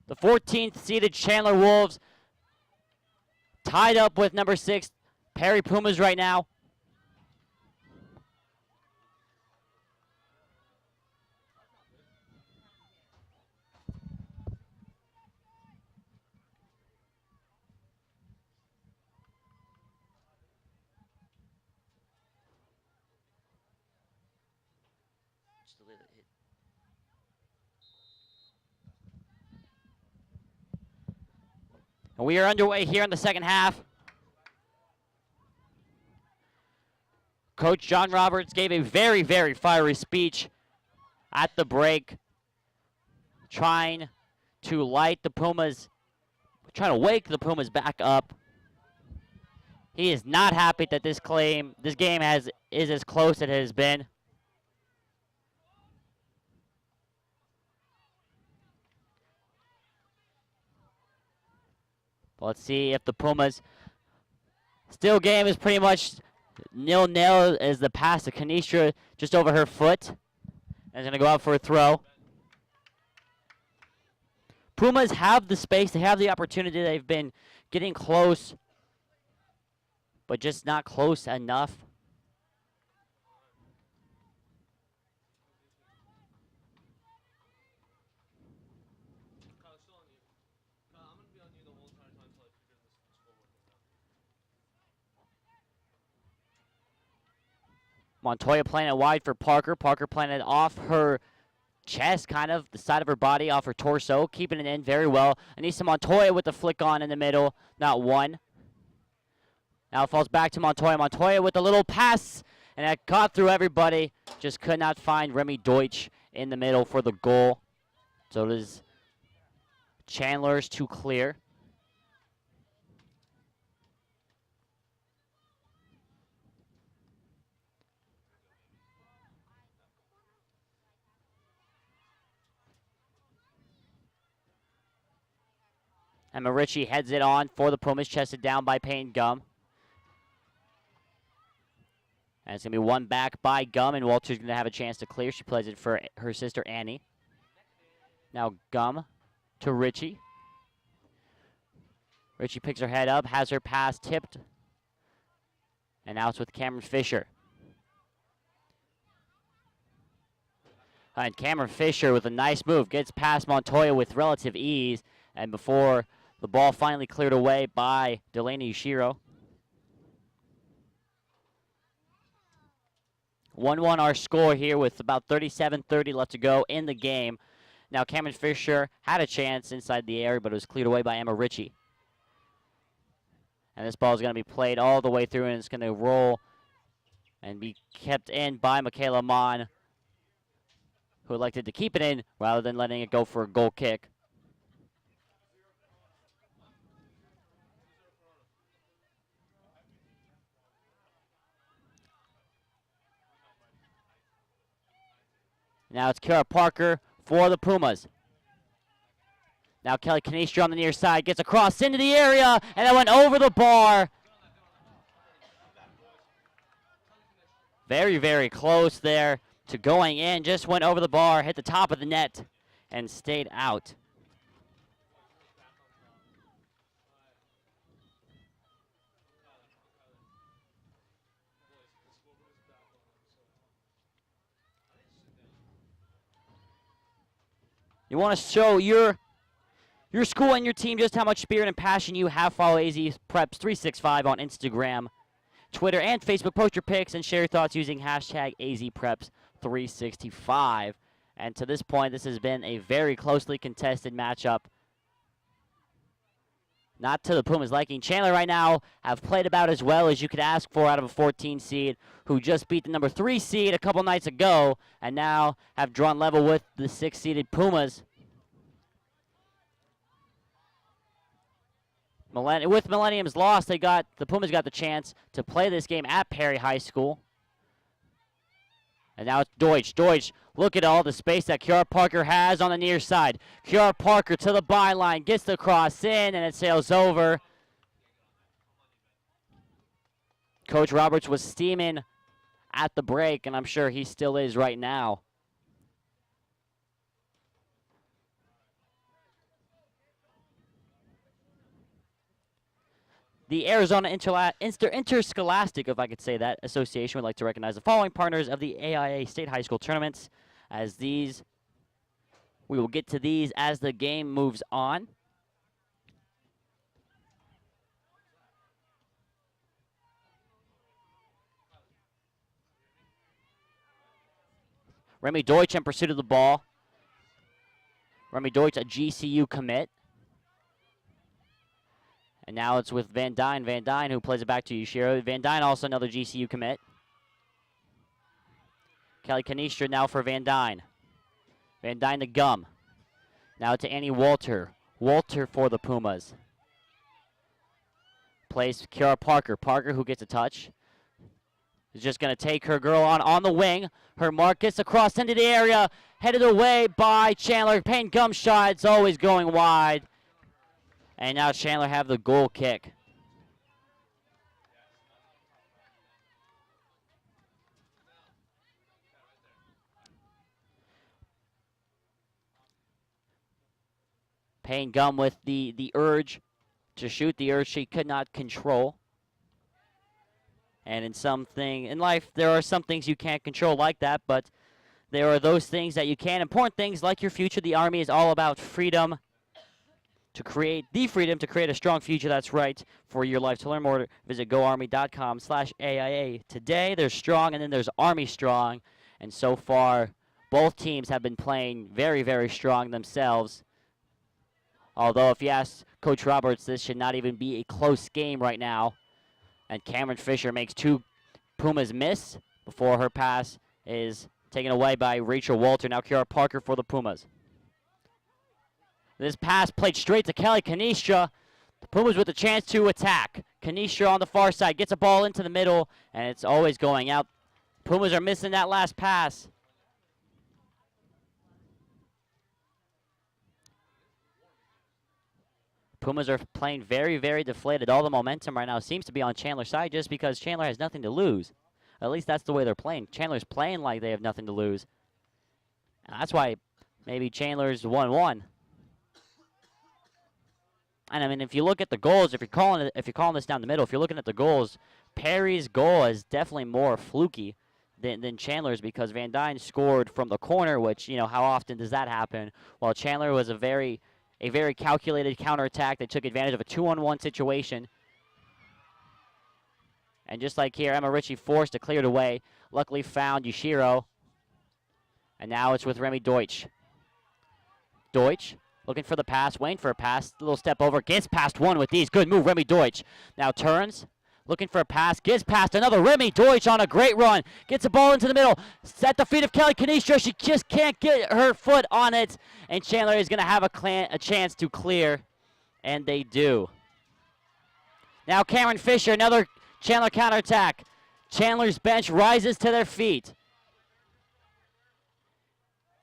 The 14th seeded Chandler Wolves tied up with number 6 Perry Pumas right now. And we are underway here in the second half. Coach John Roberts gave a very, very fiery speech at the break, trying to wake the Pumas back up. He is not happy that this game is as close as it has been. Let's see if the Pumas still game is pretty much 0-0 as the pass to Canistra just over her foot. And is going to go out for a throw. Pumas have the space. They have the opportunity. They've been getting close, but just not close enough. Montoya playing it wide for Parker. Parker playing it off her chest, kind of, the side of her body, off her torso, keeping it in very well. Anissa Montoya with the flick on in the middle, not one. Now it falls back to Montoya. Montoya with a little pass, and that got through everybody. Just could not find Remy Deutsch in the middle for the goal. So it is Chandler's to clear. Emma Ritchie heads it on for the Pumas, chested down by Payne Gum. And it's going to be one back by Gum, and Walter's going to have a chance to clear. She plays it for her sister, Annie. Now Gum to Ritchie. Ritchie picks her head up, has her pass tipped. And now it's with Cameron Fisher. And Cameron Fisher with a nice move gets past Montoya with relative ease. And before the ball finally cleared away by Delaney Ushiro. 1-1 our score here with about 37:30 left to go in the game. Now Cameron Fisher had a chance inside the area, but it was cleared away by Emma Ritchie. And this ball is going to be played all the way through, and it's going to roll and be kept in by Michaela Mon, who elected to keep it in rather than letting it go for a goal kick. Now it's Kara Parker for the Pumas. Now Kelly Canistra on the near side gets across into the area, and that went over the bar. Very, very close there to going in. Just went over the bar, hit the top of the net, and stayed out. You want to show your school and your team just how much spirit and passion you have. Follow AZ Preps 365 on Instagram, Twitter, and Facebook. Post your pics and share your thoughts using hashtag AZ Preps 365. And to this point, this has been a very closely contested matchup. Not to the Pumas' liking. Chandler right now have played about as well as you could ask for out of a 14 seed, who just beat the number 3 seed a couple nights ago, and now have drawn level with the 6-seeded Pumas. With Millennium's loss, the Pumas got the chance to play this game at Perry High School. And now it's Deutsch. Deutsch, look at all the space that Kiara Parker has on the near side. Kiara Parker to the byline, gets the cross in, and it sails over. Coach Roberts was steaming at the break, and I'm sure he still is right now. The Arizona Interscholastic, if I could say that, Association would like to recognize the following partners of the AIA State High School tournaments, as these, we will get to these as the game moves on. Remy Deutsch in pursuit of the ball. Remy Deutsch, a GCU commit. And now it's with Van Dyne. Van Dyne, who plays it back to Yushiro. Van Dyne, also another GCU commit. Kelly Canistra now for Van Dyne. Van Dyne to Gum. Now to Annie Walter. Walter for the Pumas. Plays Kiara Parker. Parker, who gets a touch, is just going to take her girl on the wing. Her mark gets across into the area. Headed away by Chandler. Payne Gum shot. It's always going wide. And now Chandler have the goal kick. Payne Gum with the urge to shoot, the urge she could not control. And in life, there are some things you can't control like that, but there are those things that you can. Important things like your future. The Army is all about freedom. To create the freedom to create a strong future that's right for your life. To learn more, visit goarmy.com/AIA. Today, there's Strong, and then there's Army Strong. And so far, both teams have been playing very, very strong themselves. Although, if you ask Coach Roberts, this should not even be a close game right now. And Cameron Fisher makes two Pumas miss before her pass is taken away by Rachel Walter. Now Kiara Parker for the Pumas. This pass played straight to Kelly Canistra. The Pumas with a chance to attack. Canistra on the far side gets a ball into the middle, and it's always going out. Pumas are missing that last pass. Pumas are playing very, very deflated. All the momentum right now seems to be on Chandler's side just because Chandler has nothing to lose. At least that's the way they're playing. Chandler's playing like they have nothing to lose. And that's why maybe Chandler's 1-1. And I mean, if you look at the goals, if you're calling this down the middle, if you're looking at the goals, Perry's goal is definitely more fluky than Chandler's because Van Dyne scored from the corner, which, you know, how often does that happen? While Chandler was a very calculated counterattack that took advantage of a 2-on-1 situation. And just like here, Emma Ritchie forced to clear it away. Luckily found Yushiro. And now it's with Remy Deutsch. Deutsch looking for the pass, waiting for a pass. A little step over, gets past one with these. Good move, Remy Deutsch. Now turns, looking for a pass, gets past another Remy Deutsch on a great run. Gets the ball into the middle. At the feet of Kelly Canistra. She just can't get her foot on it. And Chandler is going to have a chance to clear. And they do. Now Cameron Fisher, another Chandler counterattack. Chandler's bench rises to their feet.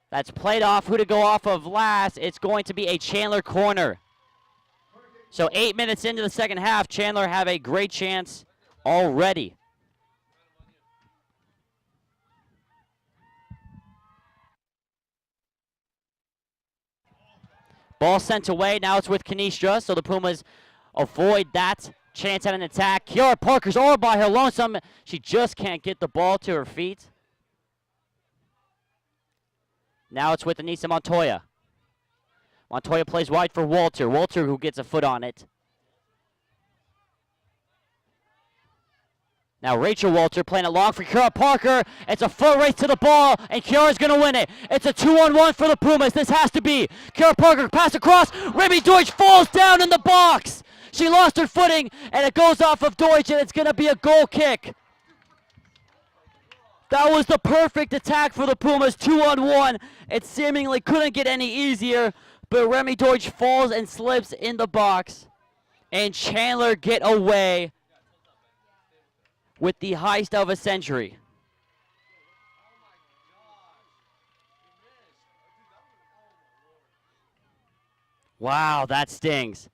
That's played off. Who to go off of last? It's going to be a Chandler corner. So 8 minutes into the second half, Chandler have a great chance already. Ball sent away. Now it's with Canistra. So the Pumas avoid that chance at an attack. Kiara Parker's all by her lonesome. She just can't get the ball to her feet. Now it's with Anissa Montoya. Montoya plays wide for Walter. Walter who gets a foot on it. Now Rachel Walter playing it long for Kiara Parker. It's a foot race to the ball, and Kiara's going to win it. It's a 2-on-1 for the Pumas. This has to be. Kiara Parker pass across. Remy Deutsch falls down in the box. She lost her footing, and it goes off of Deutsch, and it's going to be a goal kick. That was the perfect attack for the Pumas, 2-on-1. It seemingly couldn't get any easier, but Remy Deutsch falls and slips in the box. And Chandler get away with the heist of a century. Wow, that stings.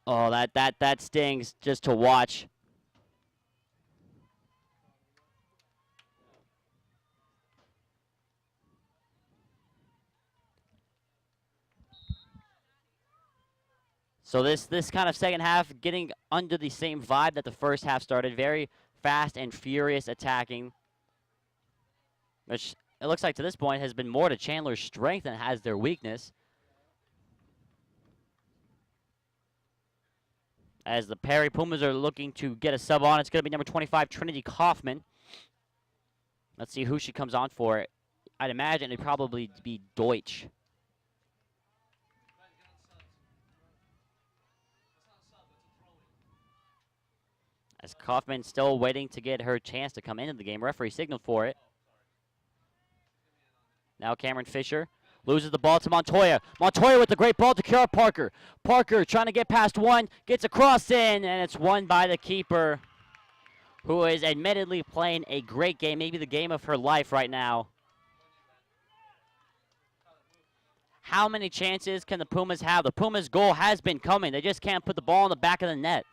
Oh, that stings just to watch. So this kind of second half getting under the same vibe that the first half started. Very fast and furious attacking, which it looks like to this point has been more to Chandler's strength than has their weakness. As the Perry Pumas are looking to get a sub on, it's going to be number 25, Trinity Kaufman. Let's see who she comes on for. I'd imagine it'd probably be Deutsch. As Kaufman still waiting to get her chance to come into the game. Referee signaled for it. Now Cameron Fisher loses the ball to Montoya. Montoya with the great ball to Kiara Parker. Parker trying to get past one, gets a cross in, and it's won by the keeper, who is admittedly playing a great game, maybe the game of her life right now. How many chances can the Pumas have? The Pumas' goal has been coming. They just can't put the ball in the back of the net.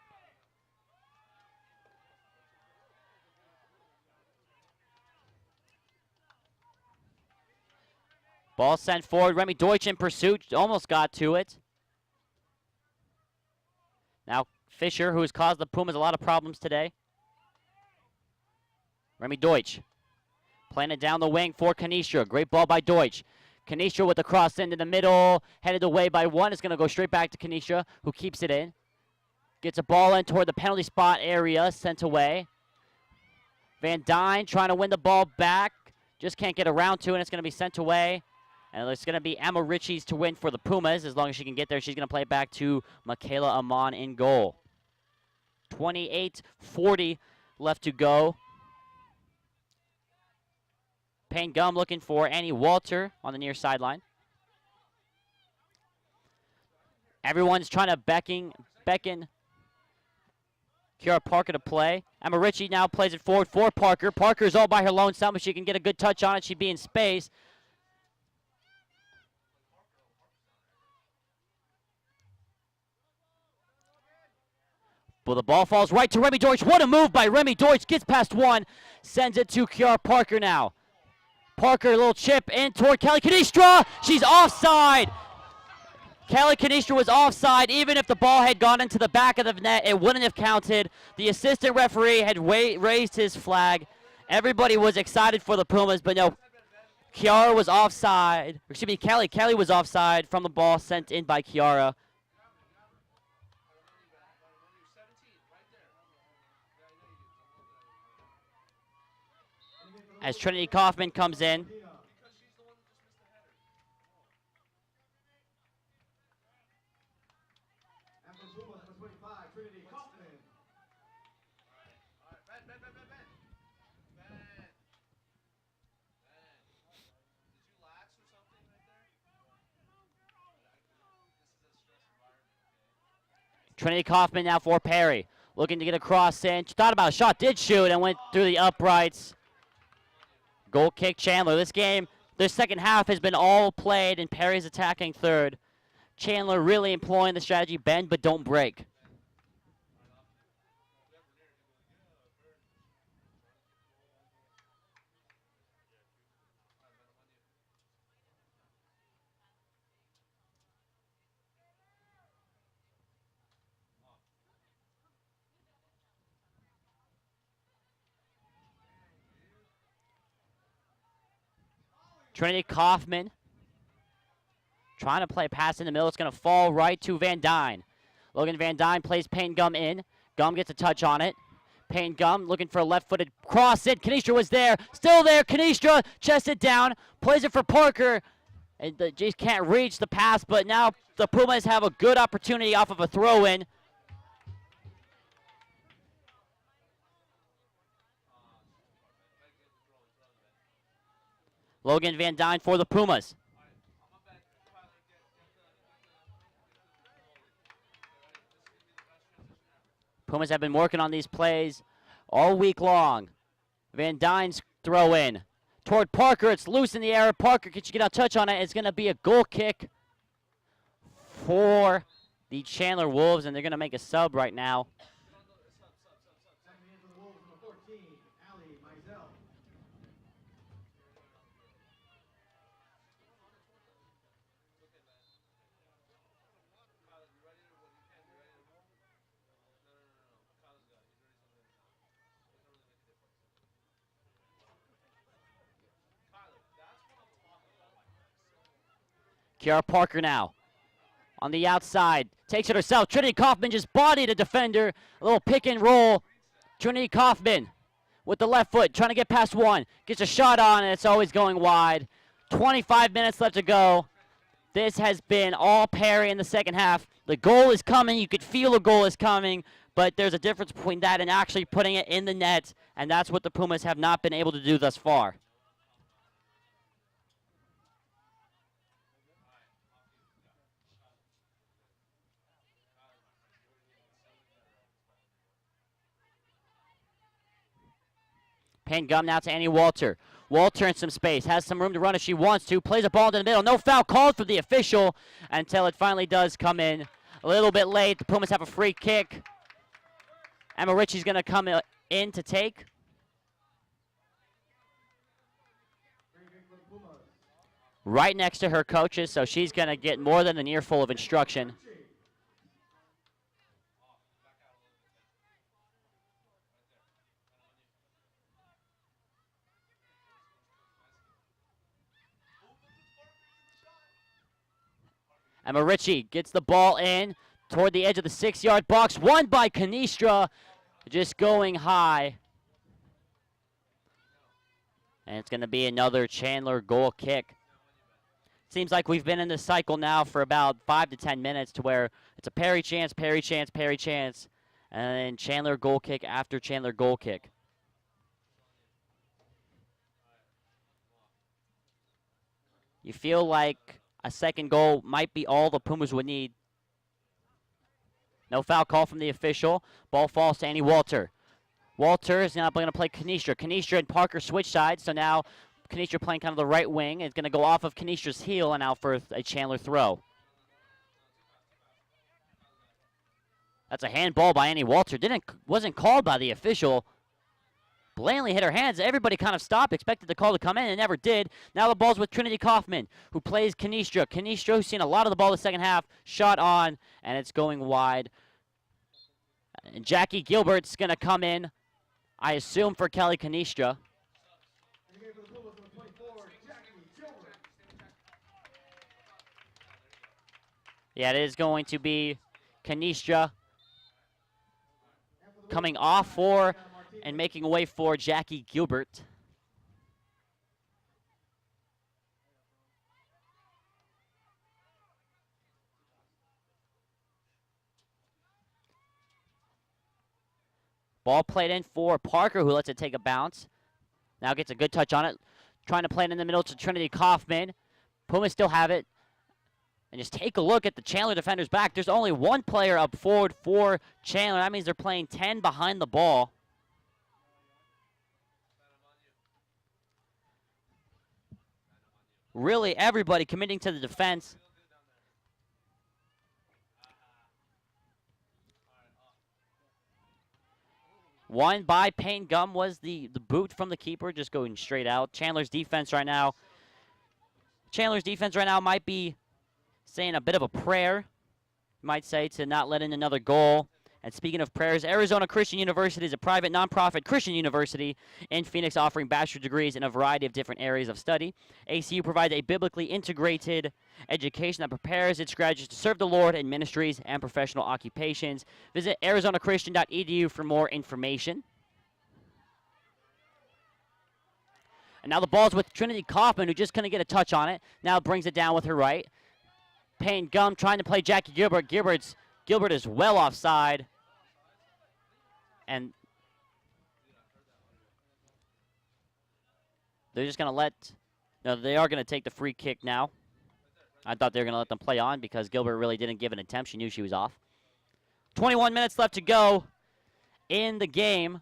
Ball sent forward. Remy Deutsch in pursuit. Almost got to it. Now Fisher, who has caused the Pumas a lot of problems today. Remy Deutsch playing it down the wing for Canistra. Great ball by Deutsch. Canistra with the cross into the middle. Headed away by one. It's going to go straight back to Canistra, who keeps it in. Gets a ball in toward the penalty spot area. Sent away. Van Dyne trying to win the ball back. Just can't get around to it. And it's going to be sent away. And it's going to be Emma Ritchie's to win for the Pumas. As long as she can get there, she's going to play it back to Michaela Amon in goal. 28:40 left to go. Payne Gum looking for Annie Walter on the near sideline. Everyone's trying to beckon Kiara Parker to play. Emma Ritchie now plays it forward for Parker. Parker's all by her lone self, but she can get a good touch on it. She'd be in space. Well, the ball falls right to Remy Deutsch. What a move by Remy Deutsch. Gets past one. Sends it to Kiara Parker now. Parker, a little chip in toward Kelly Canistra. She's offside. Kelly Canistra was offside. Even if the ball had gone into the back of the net, it wouldn't have counted. The assistant referee had raised his flag. Everybody was excited for the Pumas, but no. Kiara was offside. Excuse me, Kelly. Kelly was offside from the ball sent in by Kiara. As Trinity Kaufman comes in. Trinity Kaufman now for Perry. Looking to get a cross in. She thought about a shot, did shoot, and went through the uprights. Goal kick Chandler. This game, the second half has been all played, and Perry's attacking third. Chandler really employing the strategy, bend but don't break. Trinity Kaufman trying to play a pass in the middle. It's going to fall right to Van Dyne. Logan Van Dyne plays Payne Gum in. Gum gets a touch on it. Payne Gum looking for a left-footed cross in. Canistra was there. Still there. Canistra chested down. Plays it for Parker. And the Jays can't reach the pass, but now the Pumas have a good opportunity off of a throw-in. Logan Van Dyne for the Pumas. Pumas have been working on these plays all week long. Van Dyne's throw in toward Parker. It's loose in the air. Parker, can she get a touch on it? It's going to be a goal kick for the Chandler Wolves, and they're going to make a sub right now. Kiara Parker now on the outside. Takes it herself. Trinity Kaufman just bodied a defender. A little pick and roll. Trinity Kaufman with the left foot, trying to get past one. Gets a shot on, and it's always going wide. 25 minutes left to go. This has been all Perry in the second half. The goal is coming. You could feel a goal is coming, but there's a difference between that and actually putting it in the net, and that's what the Pumas have not been able to do thus far. Payne Gum now to Annie Walter. Walter in some space, has some room to run if she wants to, plays a ball into the middle. No foul called for the official until it finally does come in. A little bit late, the Pumas have a free kick. Emma Ritchie's gonna come in to take. Right next to her coaches, so she's gonna get more than an earful of instruction. Emma Ritchie gets the ball in toward the edge of the 6-yard box. Won by Canistra, just going high. And it's going to be another Chandler goal kick. Seems like we've been in this cycle now for about 5 to 10 minutes to where it's a Perry chance, Perry chance, Perry chance, and then Chandler goal kick after Chandler goal kick. You feel like a second goal might be all the Pumas would need. No foul call from the official. Ball falls to Annie Walter. Walter is now going to play Canistra. Canistra and Parker switch sides, so now Canistra playing kind of the right wing. It's going to go off of Canistra's heel and out for a Chandler throw. That's a handball by Annie Walter. Wasn't called by the official. Blatantly hit her hands. Everybody kind of stopped, expected the call to come in, and never did. Now the ball's with Trinity Kaufman, who plays Canistra. Canistra, who's seen a lot of the ball the second half, shot on, and it's going wide. And Jackie Gilbert's going to come in, I assume, for Kelly Canistra. Yeah, it is going to be Canistra coming off for and making way for Jackie Gilbert. Ball played in for Parker, who lets it take a bounce. Now gets a good touch on it. Trying to play it in the middle to Trinity Kaufman. Pumas still have it. And just take a look at the Chandler defenders back. There's only one player up forward for Chandler. That means they're playing 10 behind the ball. Really, everybody committing to the defense. One by Payne Gum was the boot from the keeper, just going straight out. Chandler's defense right now might be saying a bit of a prayer, you might say, to not let in another goal. And speaking of prayers, Arizona Christian University is a private, nonprofit Christian university in Phoenix offering bachelor degrees in a variety of different areas of study. ACU provides a biblically integrated education that prepares its graduates to serve the Lord in ministries and professional occupations. Visit arizonachristian.edu for more information. And now the ball's with Trinity Kaufman, who just couldn't get a touch on it. Now brings it down with her right. Payne Gum trying to play Jackie Gilbert. Gilbert is well offside. And they're just going to they are going to take the free kick now. I thought they were going to let them play on because Gilbert really didn't give an attempt. She knew she was off. 21 minutes left to go in the game.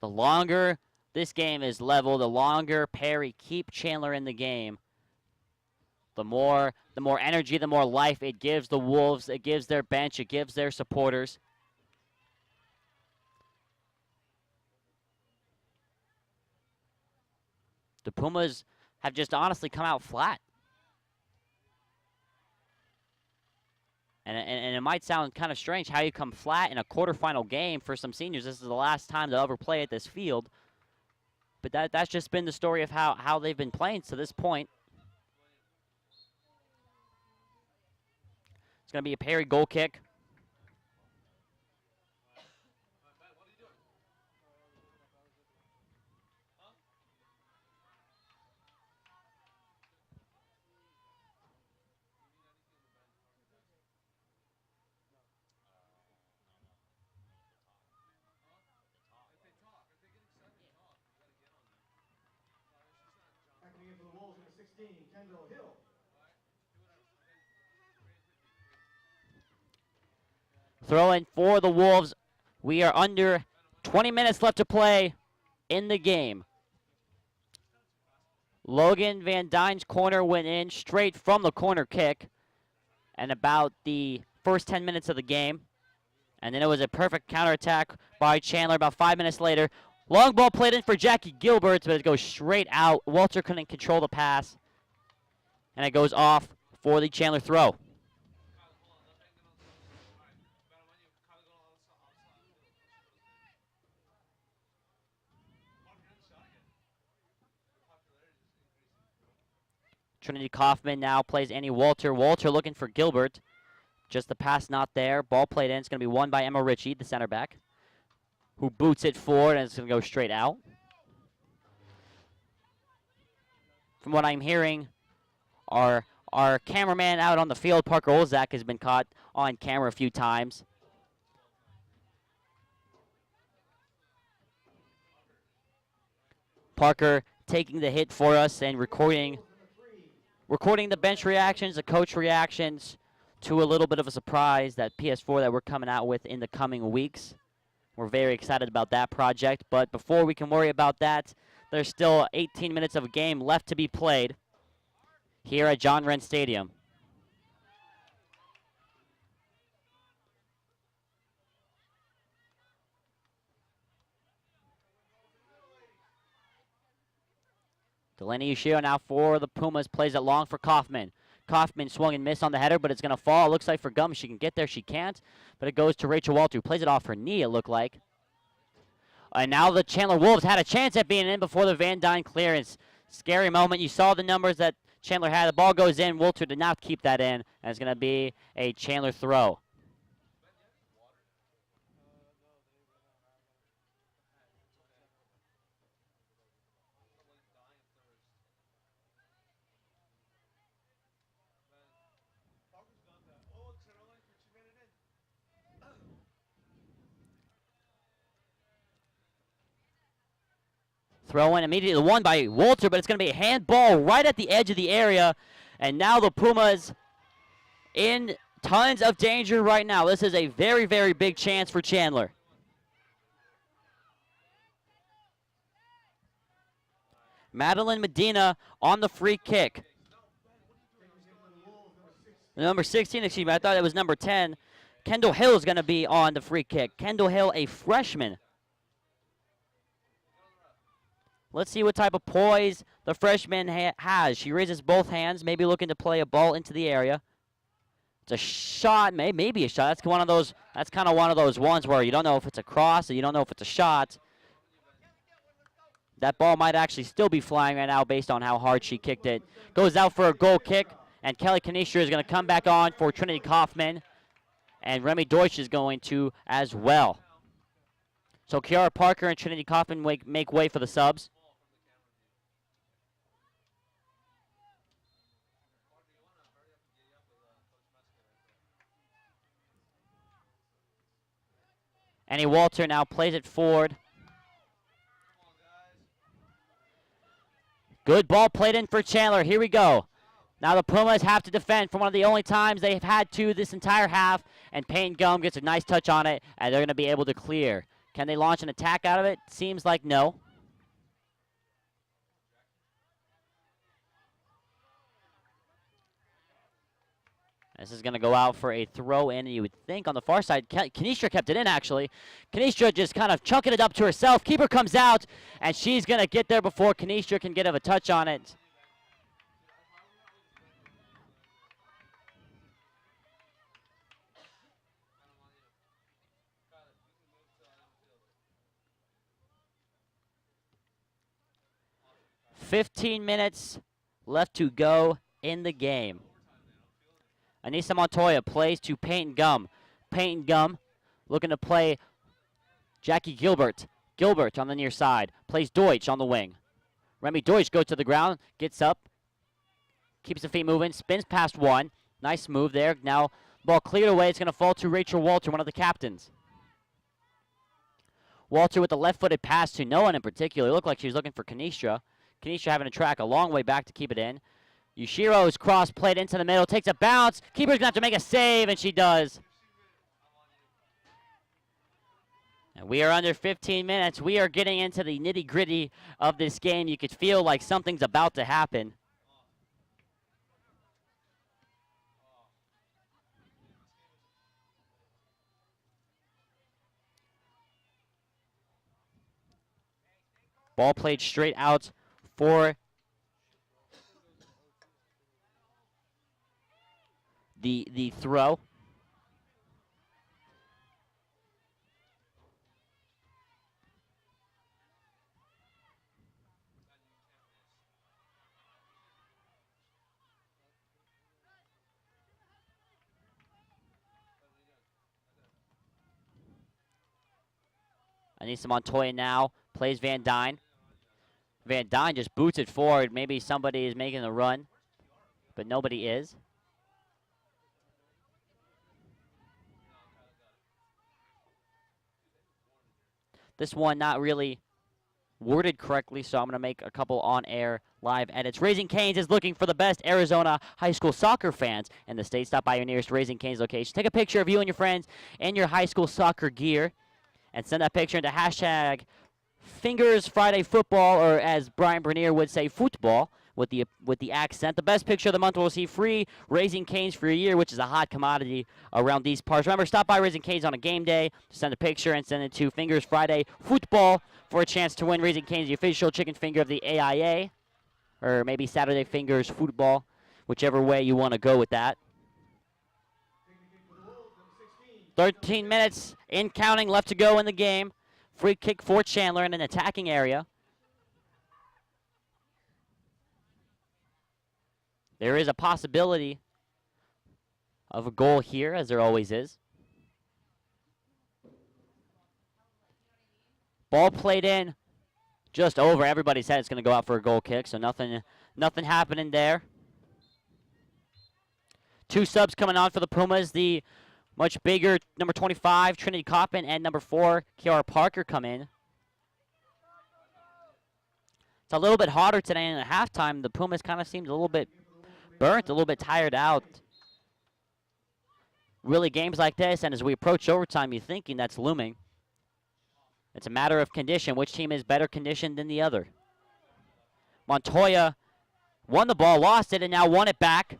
The longer this game is level, the longer Perry keep Chandler in the game, the more energy, the more life it gives the Wolves, it gives their bench, it gives their supporters. The Pumas have just honestly come out flat. And it might sound kind of strange how you come flat in a quarterfinal game for some seniors. This is the last time they'll ever play at this field. But that's just been the story of how they've been playing to this point. It's going to be a Perry goal kick. Checking in for the Wolves, number 16, Kendall Hill. Throw in for the Wolves. We are under 20 minutes left to play in the game. Logan Van Dyne's corner went in straight from the corner kick and about the first 10 minutes of the game. And then it was a perfect counterattack by Chandler about 5 minutes later. Long ball played in for Jackie Gilbert, but it goes straight out. Walter couldn't control the pass. And it goes off for the Chandler throw. Trinity Kaufman now plays Annie Walter. Walter looking for Gilbert. Just the pass not there. Ball played in. It's going to be won by Emma Ritchie, the center back, who boots it forward, and it's going to go straight out. From what I'm hearing, our cameraman out on the field, Parker Olzak, has been caught on camera a few times. Parker taking the hit for us and recording the bench reactions, the coach reactions, to a little bit of a surprise that PS4 that we're coming out with in the coming weeks. We're very excited about that project, but before we can worry about that, there's still 18 minutes of a game left to be played here at John Wren Stadium. Delaney Ushiro now for the Pumas, plays it long for Kaufman. Kaufman swung and missed on the header, but it's going to fall. It looks like for Gum, she can get there. She can't, but it goes to Rachel Walter, who plays it off her knee, it looked like. And now the Chandler Wolves had a chance at being in before the Van Dyne clearance. Scary moment. You saw the numbers that Chandler had. The ball goes in. Walter did not keep that in, and it's going to be a Chandler throw. Throw in immediately, won by Walter, but it's going to be a handball right at the edge of the area. And now the Pumas in tons of danger right now. This is a very, very big chance for Chandler. Madeline Medina on the free kick. Number 16, excuse me, I thought it was number 10. Kendall Hill is going to be on the free kick. Kendall Hill, a freshman. Let's see what type of poise the freshman has. She raises both hands, maybe looking to play a ball into the area. It's a shot, maybe a shot. That's kind of one of those ones where you don't know if it's a cross or you don't know if it's a shot. That ball might actually still be flying right now based on how hard she kicked it. Goes out for a goal kick, and Kelly Canistro is going to come back on for Trinity Kaufman, and Remy Deutsch is going to as well. So Kiara Parker and Trinity Kaufman make way for the subs. Annie Walter now plays it forward. Good ball played in for Chandler. Here we go. Now the Pumas have to defend for one of the only times they've had to this entire half, and Payne Gum gets a nice touch on it, and they're going to be able to clear. Can they launch an attack out of it? Seems like no. This is going to go out for a throw in, and you would think on the far side, Canistro kept it in, actually. Canistro just kind of chunking it up to herself. Keeper comes out, and she's going to get there before Canistro can get a touch on it. 15 minutes left to go in the game. Anissa Montoya plays to Peyton Gum. Peyton Gum looking to play Jackie Gilbert. Gilbert on the near side. Plays Deutsch on the wing. Remy Deutsch goes to the ground, gets up, keeps the feet moving, spins past one. Nice move there. Now ball cleared away. It's going to fall to Rachel Walter, one of the captains. Walter with the left-footed pass to no one in particular. It looked like she was looking for Kanisha. Kanisha having to track a long way back to keep it in. Yushiro's cross played into the middle, takes a bounce. Keeper's going to have to make a save, and she does. And we are under 15 minutes. We are getting into the nitty-gritty of this game. You could feel like something's about to happen. Ball played straight out for the throw. Anissa Montoya now plays Van Dyne. Van Dyne just boots it forward. Maybe somebody is making the run, but nobody is. This one not really worded correctly, so I'm going to make a couple on-air live edits. Raising Cane's is looking for the best Arizona high school soccer fans in the state. Stop by your nearest Raising Cane's location. Take a picture of you and your friends in your high school soccer gear and send that picture into hashtag Fingers Friday Football, or as Brian Bernier would say, football with the accent. The best picture of the month will receive free Raising Cane's for a year, which is a hot commodity around these parts. Remember, stop by Raising Cane's on a game day, send a picture, and send it to Fingers Friday Football for a chance to win Raising Cane's, the official chicken finger of the AIA, or maybe Saturday Fingers Football, whichever way you want to go with that. 13 minutes in counting left to go in the game. Free kick for Chandler in an attacking area. There is a possibility of a goal here, as there always is. Ball played in just over. Everybody said it's going to go out for a goal kick, so nothing happening there. Two subs coming on for the Pumas. The much bigger number 25, Trinity Coppin, and number 4, Kiara Parker come in. It's a little bit hotter today, and at halftime, the Pumas kind of seemed a little bit burnt, a little bit tired out. Really, games like this, and as we approach overtime, you're thinking that's looming. It's a matter of condition. Which team is better conditioned than the other? Montoya won the ball, lost it, and now won it back.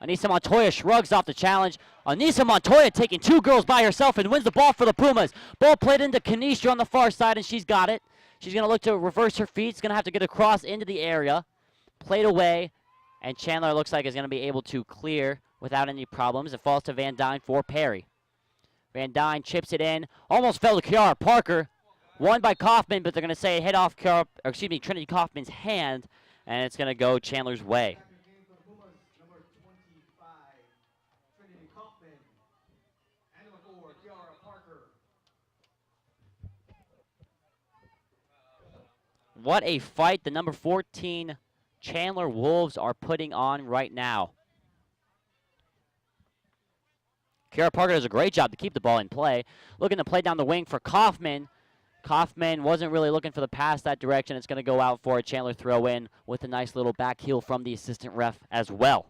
Anissa Montoya shrugs off the challenge. Anissa Montoya taking two girls by herself and wins the ball for the Pumas. Ball played into Kanisha on the far side, and she's got it. She's going to look to reverse her feet. She's going to have to get across into the area. Played away, and Chandler looks like is going to be able to clear without any problems. It falls to Van Dyne for Perry. Van Dyne chips it in. Almost fell to Kiara Parker. Won by Kaufman, but they're going to say it hit off Trinity Kaufman's hand, and it's going to go Chandler's way. What a fight the number 14 Chandler Wolves are putting on right now. Kiara Parker does a great job to keep the ball in play. Looking to play down the wing for Kaufman. Kaufman wasn't really looking for the pass that direction. It's going to go out for a Chandler throw in with a nice little back heel from the assistant ref as well.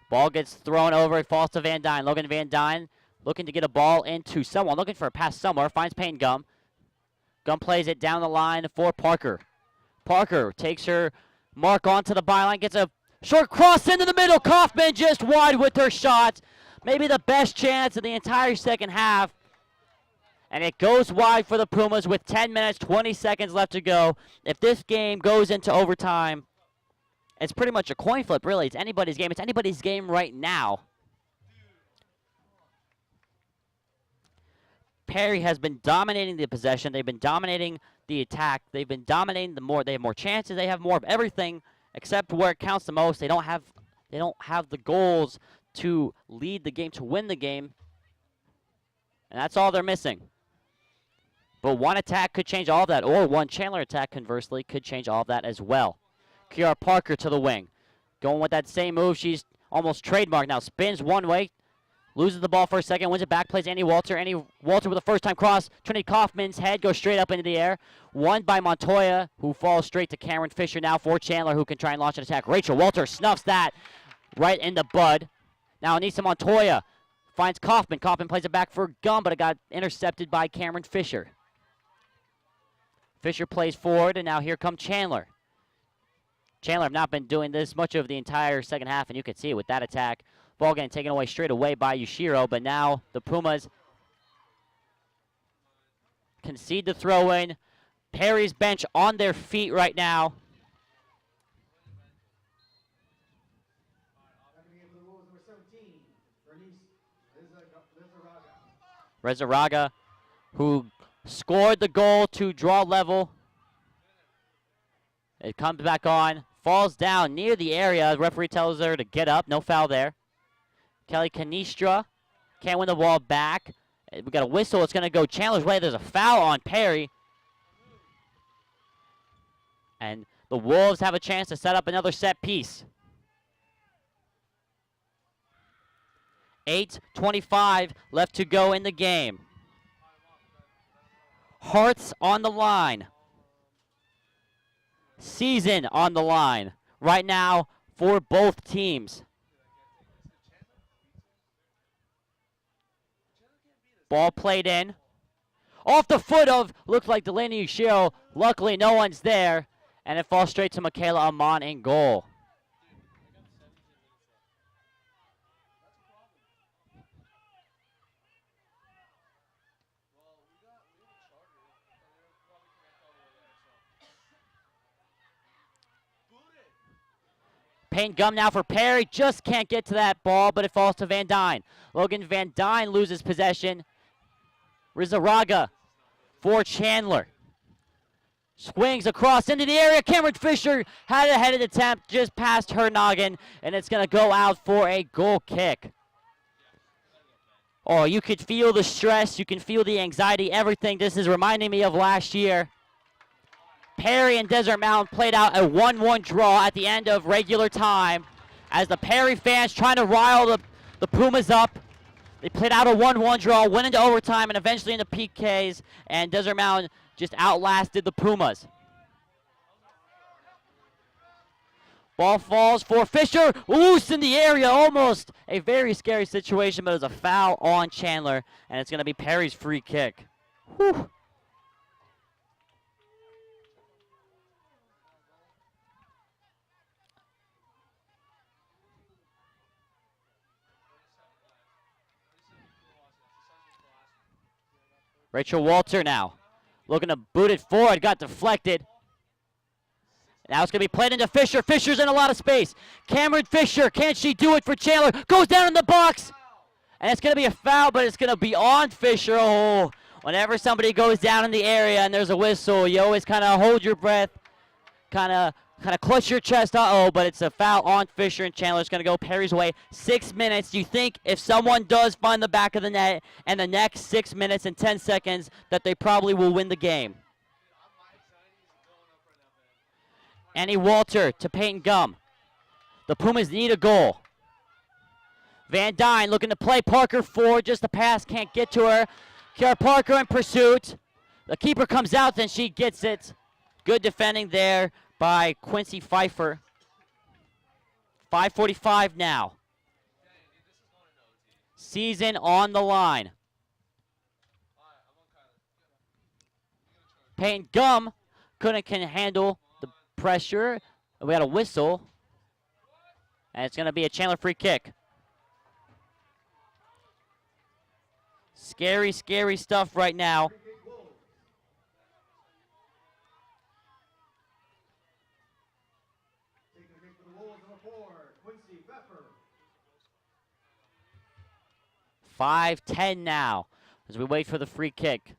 Ball gets thrown over. It falls to Van Dyne. Logan Van Dyne looking to get a ball into someone. Looking for a pass somewhere. Finds Payne Gum. Gum plays it down the line for Parker. Parker takes her mark onto the byline. Gets a short cross into the middle. Kaufman just wide with her shot. Maybe the best chance of the entire second half. And it goes wide for the Pumas with 10 minutes, 20 seconds left to go. If this game goes into overtime, it's pretty much a coin flip, really. It's anybody's game. It's anybody's game right now. Perry has been dominating the possession. They've been dominating the attack. They've been dominating they have more chances. They have more of everything except where it counts the most. They don't have the goals to lead the game, to win the game. And that's all they're missing. But one attack could change all of that, or one Chandler attack, conversely, could change all of that as well. Kiara Parker to the wing. Going with that same move. She's almost trademarked now. Spins one way. Loses the ball for a second. Wins it back. Plays Annie Walter. Annie Walter with a first-time cross. Trinity Kaufman's head goes straight up into the air. Won by Montoya, who falls straight to Cameron Fisher now for Chandler, who can try and launch an attack. Rachel Walter snuffs that right in the bud. Now Anissa Montoya finds Kaufman. Kaufman plays it back for Gum, but it got intercepted by Cameron Fisher. Fisher plays forward, and now here comes Chandler. Chandler have not been doing this much of the entire second half, and you can see it with that attack. Ball getting taken away straight away by Yushiro, but now the Pumas concede the throw-in. Perry's bench on their feet right now. Rezaraga, who scored the goal to draw level. It comes back on, falls down near the area. The referee tells her to get up. No foul there. Kelly Canistra can't win the ball back. We got a whistle. It's going to go Chandler's way. There's a foul on Perry. And the Wolves have a chance to set up another set piece. 8:25 left to go in the game. Hearts on the line. Season on the line right now for both teams. Ball played in. Off the foot of, looks like Delaney Yushiro. Luckily, no one's there. And it falls straight to Michaela Amon in goal. Payne Gum now for Perry. Just can't get to that ball, but it falls to Van Dyne. Logan Van Dyne loses possession. Rizaraga for Chandler. Swings across into the area. Cameron Fisher had a headed attempt just past her noggin, and it's going to go out for a goal kick. Oh, you could feel the stress. You can feel the anxiety, everything. This is reminding me of last year. Perry and Desert Mountain played out a 1-1 draw at the end of regular time as the Perry fans trying to rile the Pumas up. They played out a 1-1 draw, went into overtime, and eventually into PKs, and Desert Mountain just outlasted the Pumas. Ball falls for Fisher, loose in the area, almost a very scary situation, but it was a foul on Chandler, and it's going to be Perry's free kick. Whew. Rachel Walter now looking to boot it forward, got deflected. Now it's going to be played into Fisher. Fisher's in a lot of space. Cameron Fisher, can she do it for Chandler? Goes down in the box. And it's going to be a foul, but it's going to be on Fisher. Oh, whenever somebody goes down in the area and there's a whistle, you always kind of hold your breath, kind of clutch your chest. Uh-oh, but it's a foul on Fisher, and Chandler's going to go Perry's way. 6 minutes. You think if someone does find the back of the net in the next 6 minutes and 10 seconds that they probably will win the game. Annie Walter to Peyton Gum. The Pumas need a goal. Van Dyne looking to play Parker forward. Just the pass, can't get to her. Kiara Parker in pursuit. The keeper comes out, then she gets it. Good defending there by Quincy Pfeiffer. 5:45 now. Season on the line. Peyton Gum couldn't handle the pressure. We got a whistle. And it's going to be a Chandler free kick. Scary, scary stuff right now. Free kick Wolves. Taking the kick for the Wolves, number 4, Quincy Pfeffer. 5-10 now as we wait for the free kick.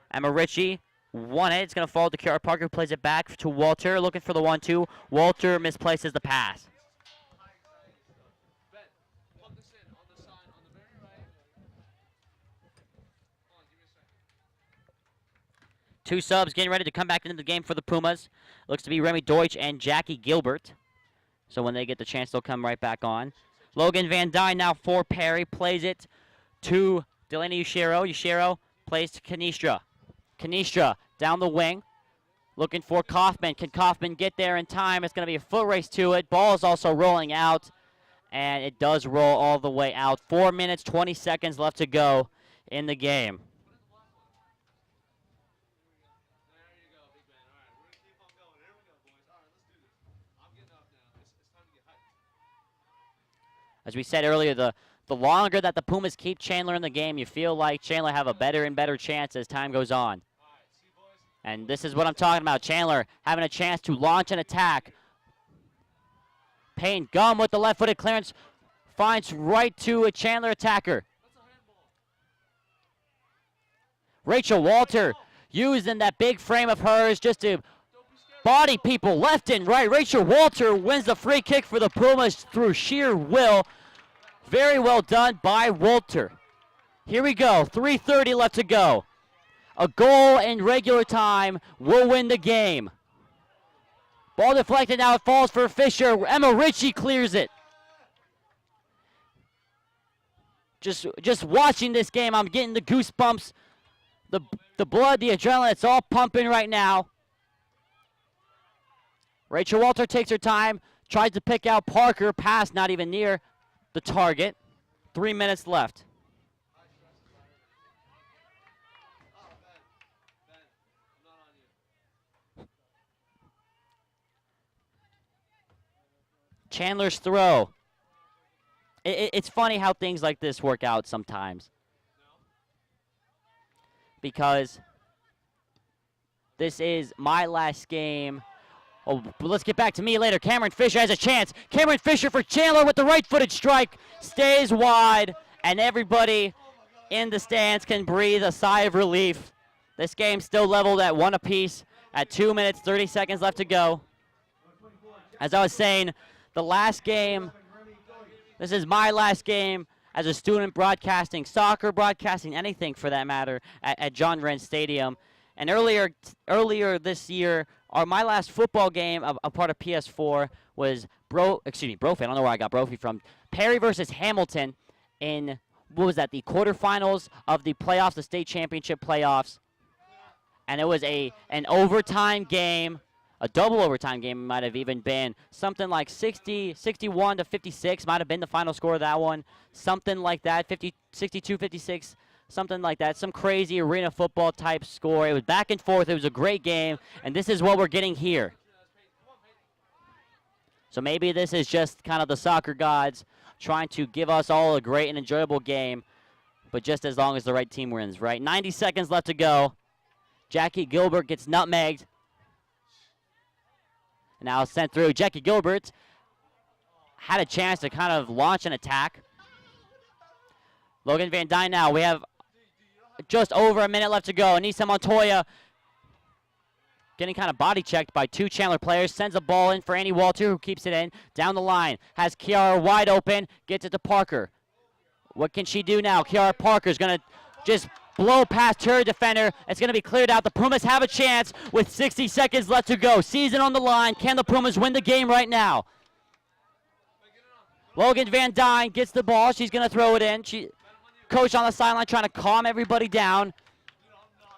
Emma Ritchie won it. It's going to fall to Kiara Parker, plays it back to Walter, looking for the 1-2. Walter misplaces the pass. Two subs getting ready to come back into the game for the Pumas. Looks to be Remy Deutsch and Jackie Gilbert. So when they get the chance, they'll come right back on. Logan Van Dyne now for Perry. Plays it to Delaney Ushiro. Ushiro plays to Canistra. Canistra down the wing. Looking for Kaufman. Can Kaufman get there in time? It's going to be a foot race to it. Ball is also rolling out. And it does roll all the way out. 4 minutes, 20 seconds left to go in the game. As we said earlier, the longer that the Pumas keep Chandler in the game, you feel like Chandler have a better and better chance as time goes on. And this is what I'm talking about. Chandler having a chance to launch an attack. Payne Gum with the left-footed clearance finds right to a Chandler attacker. Rachel Walter using that big frame of hers just to body people left and right. Rachel Walter wins the free kick for the Pumas through sheer will. Very well done by Walter. Here we go, 3:30 left to go. A goal in regular time will win the game. Ball deflected, now it falls for Fisher. Emma Ritchie clears it. Just watching this game, I'm getting the goosebumps. The blood, the adrenaline, it's all pumping right now. Rachel Walter takes her time, tries to pick out Parker, pass not even near the target. 3 minutes left. Chandler's throw. It's funny how things like this work out sometimes. Because this is my last game. Oh, but let's get back to me later. Cameron Fisher has a chance. Cameron Fisher for Chandler with the right-footed strike. Stays wide, and everybody in the stands can breathe a sigh of relief. This game's still leveled at 1 apiece at 2 minutes, 30 seconds left to go. As I was saying, the last game, this is my last game as a student broadcasting, soccer broadcasting, anything for that matter, at John Wren Stadium. And earlier this year, my last football game, a part of PS4, was Brophy. I don't know where I got Brophy from. Perry versus Hamilton in, what was that, the quarterfinals of the playoffs, the state championship playoffs. And it was an overtime game, a double overtime game. It might have even been something like 61 to 56 might have been the final score of that one. Something like that, 62, 56. Something like that, some crazy arena football type score. It was back and forth. It was a great game, and this is what we're getting here. So maybe this is just kind of the soccer gods trying to give us all a great and enjoyable game, but just as long as the right team wins, right? 90 seconds left to go. Jackie Gilbert gets nutmegged. Now sent through. Jackie Gilbert had a chance to kind of launch an attack. Logan Van Dyne now. We have just over a minute left to go. Anissa Montoya getting kind of body checked by 2 Chandler players. Sends the ball in for Annie Walter, who keeps it in. Down the line. Has Kiara wide open. Gets it to Parker. What can she do now? Kiara Parker's going to just blow past her defender. It's going to be cleared out. The Pumas have a chance with 60 seconds left to go. Season on the line. Can the Pumas win the game right now? Logan Van Dyne gets the ball. She's going to throw it in. Coach on the sideline trying to calm everybody down.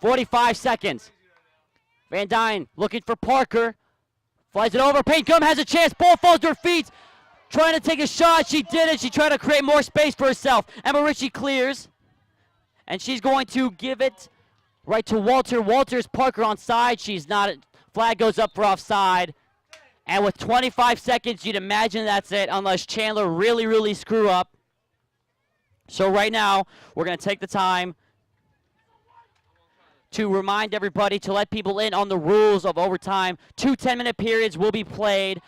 45 seconds. Van Dyne looking for Parker. Flies it over. Payne Gum has a chance. Ball falls to her feet. Trying to take a shot. She did it. She tried to create more space for herself. Emma Ritchie clears. And she's going to give it right to Walter. Walter's Parker on side. She's not. Flag goes up for offside. And with 25 seconds, you'd imagine that's it, unless Chandler really, really screw up. So right now, we're going to take the time to remind everybody, to let people in on the rules of overtime. 2 10-minute periods will be played.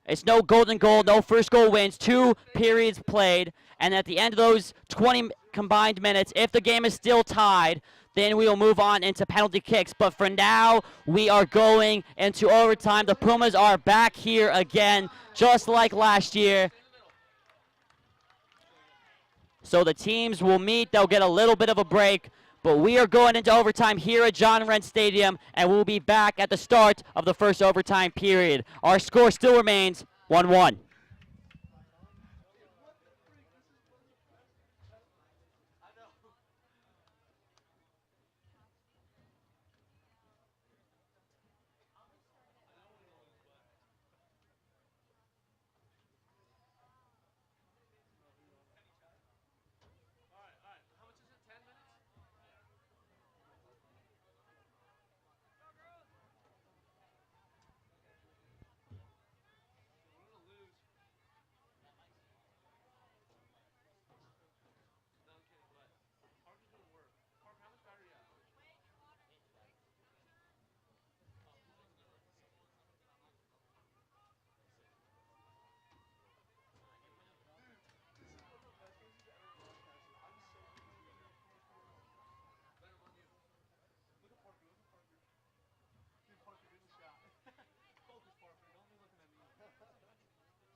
It's no golden goal, no first goal wins. 2 periods played. And at the end of those 20 combined minutes, if the game is still tied, then we will move on into penalty kicks. But for now, we are going into overtime. The Pumas are back here again, just like last year. So the teams will meet. They'll get a little bit of a break. But we are going into overtime here at John Wren Stadium, and we'll be back at the start of the first overtime period. Our score still remains 1-1.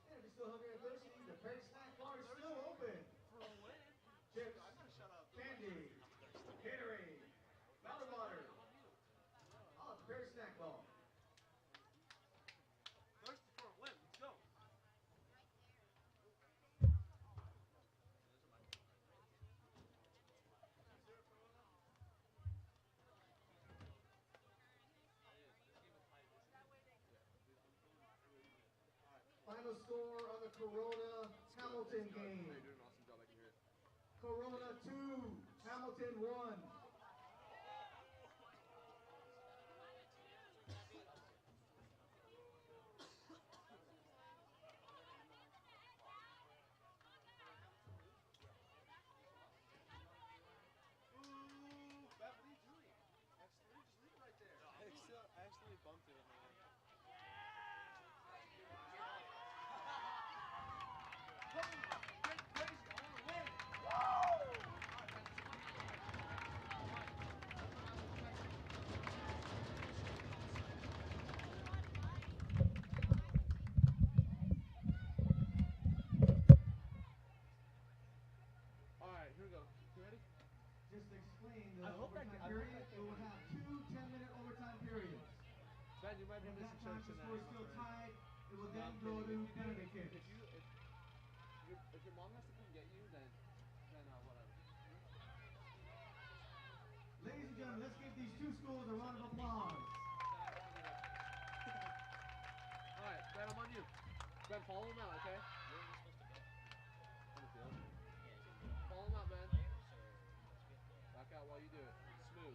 And if you're still hungry and thirsty, the Perry Snack Bar is still open. Chips, candy, Gatorade, Valley Water. All at the Perry Snack Bar. Thirsty for a win. Let's go. Final score on the Corona Hamilton game. You're doing an awesome job. I can hear it. Corona 2, Hamilton 1. Ooh, Beverly Julie. X3, just leave it right there. I accidentally bumped it, man. Alright, here we go. You ready? Just to explain the I hope I overtime can- I period, hope I it will have 2 10-minute overtime periods. Ben, you might be If missing that time church the tonight. score is my still friend. tied, it will No, then I'm go kidding. to penalty kicks. If your mom has to come get you, then whatever. Ladies and gentlemen, let's give these two schools a round of applause. Alright, Ben, I'm on you. Ben, follow him out, okay? Where are we supposed to go? On the field. Follow him out, Ben. Back out while you do it. Smooth.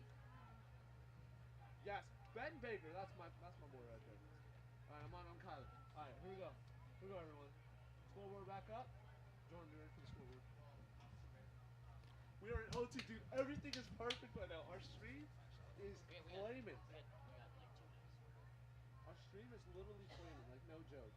Yes, Ben Baker. That's my boy right there. Alright, I'm Kyler. Alright, here we go. Here we go, everyone. Scoreboard back up. Jordan, you ready for the scoreboard? We are in OT, dude. Everything is perfect right now. Our stream is flaming. Our stream is literally flaming, like no joke.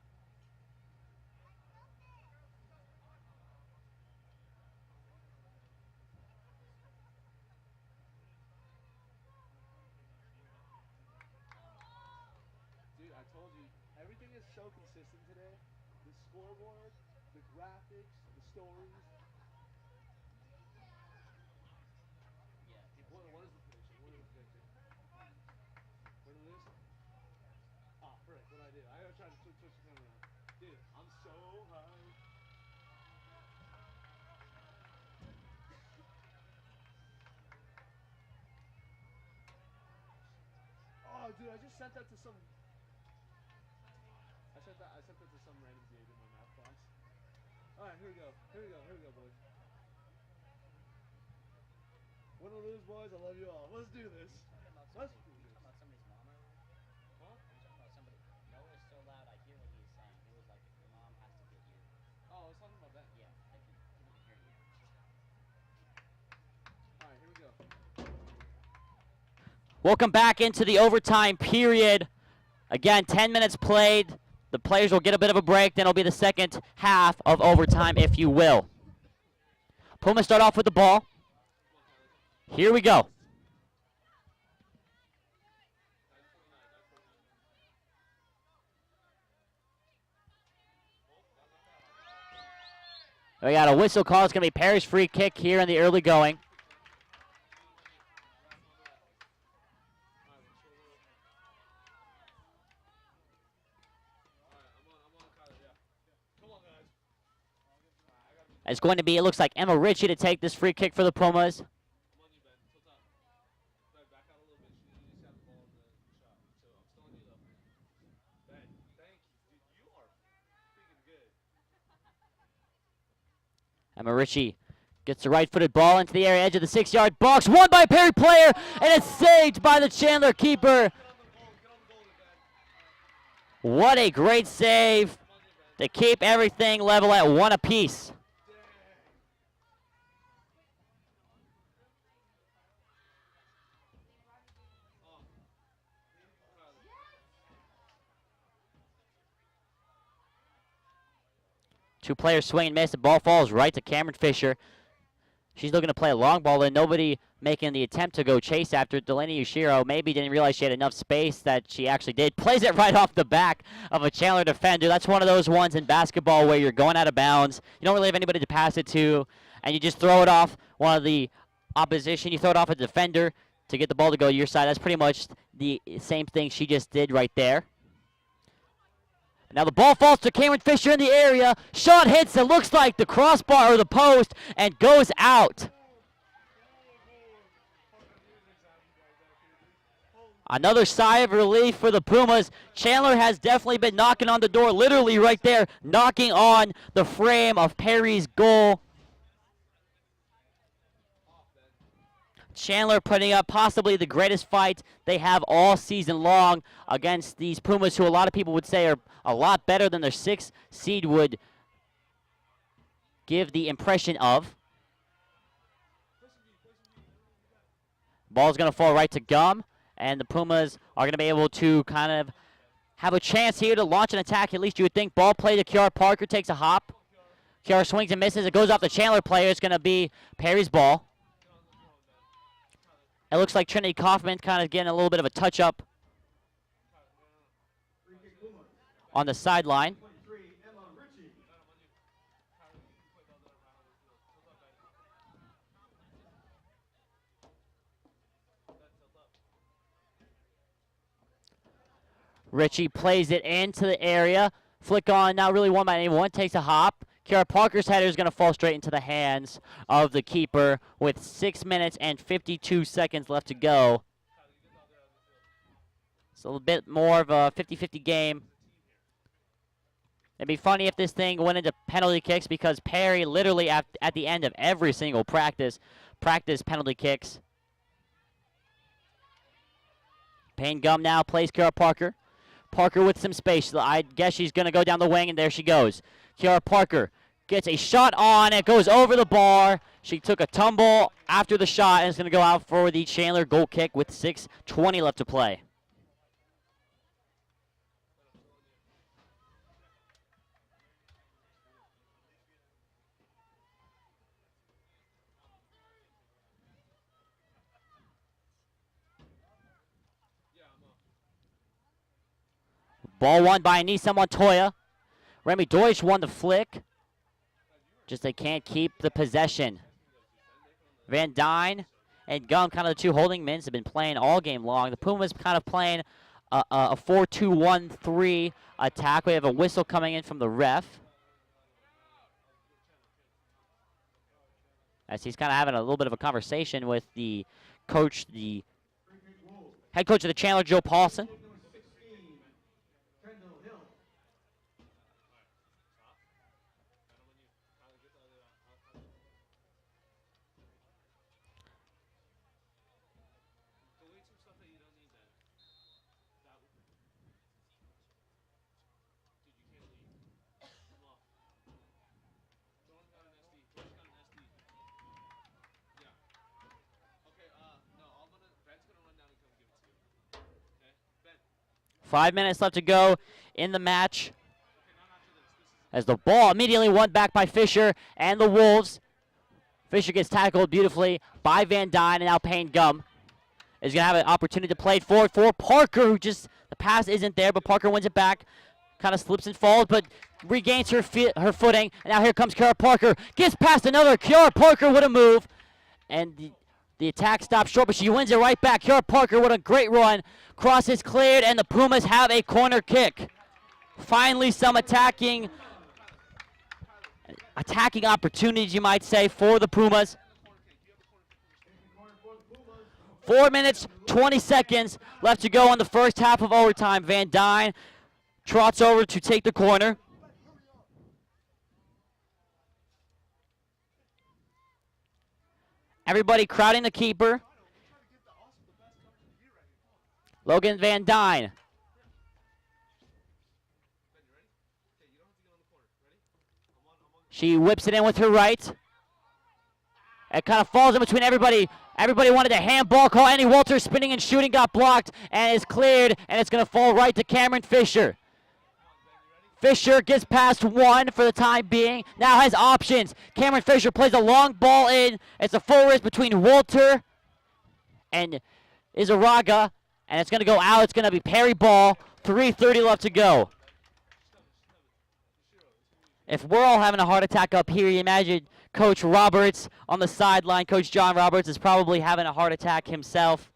Dude, I told you, everything is so consistent today. The scoreboard, the graphics, the stories. What is the prediction? What is the prediction? We're gonna lose? Ah, frick, what'd I do? I gotta try to switch the camera around. Dude, I'm so high. Oh, dude, I just sent that to some. I sent that to some random dude in my math class. All right, here we go, boys. Win or lose, boys, I love you all. Let's do this. Let's do this. About somebody's mom earlier? Huh? About somebody. Noah Welcome back into the overtime period. Again, 10 minutes played. The players will get a bit of a break. Then it'll be the second half of overtime, if you will. Pumas start off with the ball. Here we go. We got a whistle call. It's going to be Perry's free kick here in the early going. It's going to be, it looks like Emma Ritchie to take this free kick for the Pumas. Emma Ritchie gets the right-footed ball into the area edge of the 6-yard box. Won by a Perry player, and it's saved by the Chandler keeper. What a great save to keep everything level at 1 apiece. Two players swing and miss. The ball falls right to Cameron Fisher. She's looking to play a long ball, and nobody making the attempt to go chase after it. Delaney Ushiro maybe didn't realize she had enough space that she actually did. Plays it right off the back of a Chandler defender. That's one of those ones in basketball where you're going out of bounds. You don't really have anybody to pass it to, and you just throw it off one of the opposition. You throw it off a defender to get the ball to go to your side. That's pretty much the same thing she just did right there. Now the ball falls to Cameron Fisher in the area. Shot hits, it looks like the crossbar or the post, and goes out. Another sigh of relief for the Pumas. Chandler has definitely been knocking on the door, literally right there, knocking on the frame of Perry's goal. Chandler putting up possibly the greatest fight they have all season long against these Pumas, who a lot of people would say are a lot better than their 6th seed would give the impression of. Ball's going to fall right to Gum, and the Pumas are going to be able to kind of have a chance here to launch an attack. At least you would think. Ball play to Kiara Parker, takes a hop. Kiara swings and misses. It goes off the Chandler player. It's going to be Perry's ball. It looks like Trinity Kaufman kind of getting a little bit of a touch-up on the sideline. Ritchie plays it into the area. Flick on, not really won by anyone. Takes a hop. Kiara Parker's header is going to fall straight into the hands of the keeper with 6 minutes and 52 seconds left to go. It's a little bit more of a 50-50 game. It'd be funny if this thing went into penalty kicks, because Perry literally at the end of every single practice penalty kicks. Payne Gum now plays Kiara Parker. Parker with some space. I guess she's going to go down the wing, and there she goes. Kiara Parker gets a shot on. It goes over the bar. She took a tumble after the shot, and it's going to go out for the Chandler goal kick with 6:20 left to play. Ball won by Anissa Montoya. Remy Deutsch won the flick. Just they can't keep the possession. Van Dyne and Gum, kind of the two holding mins, have been playing all game long. The Pumas kind of playing a 4-2-1-3 attack. We have a whistle coming in from the ref, as he's kind of having a little bit of a conversation with the coach, the head coach of the Chandler, Joe Paulson. 5 minutes left to go in the match. As the ball immediately won back by Fisher and the Wolves. Fisher gets tackled beautifully by Van Dyne, and now Payne Gum is going to have an opportunity to play it forward for Parker, who just, the pass isn't there, but Parker wins it back. Kind of slips and falls, but regains her footing. And now here comes Kiara Parker. Gets past another. Kiara Parker with a move. And the attack stops short, but she wins it right back. Kiara Parker with a great run. Cross is cleared, and the Pumas have a corner kick. Finally, some attacking opportunities, you might say, for the Pumas. 4 minutes, 20 seconds left to go in the first half of overtime. Van Dyne trots over to take the corner. Everybody crowding the keeper. Logan Van Dyne. She whips it in with her right. It kind of falls in between everybody. Everybody wanted a handball call. Annie Walter spinning and shooting got blocked and is cleared, and it's going to fall right to Cameron Fisher. Fisher gets past one for the time being. Now has options. Cameron Fisher plays a long ball in. It's a full wrist between Walter and Izaraga, and it's going to go out. It's going to be Perry ball. 3:30 left to go. If we're all having a heart attack up here, you imagine Coach Roberts on the sideline. Coach John Roberts is probably having a heart attack himself.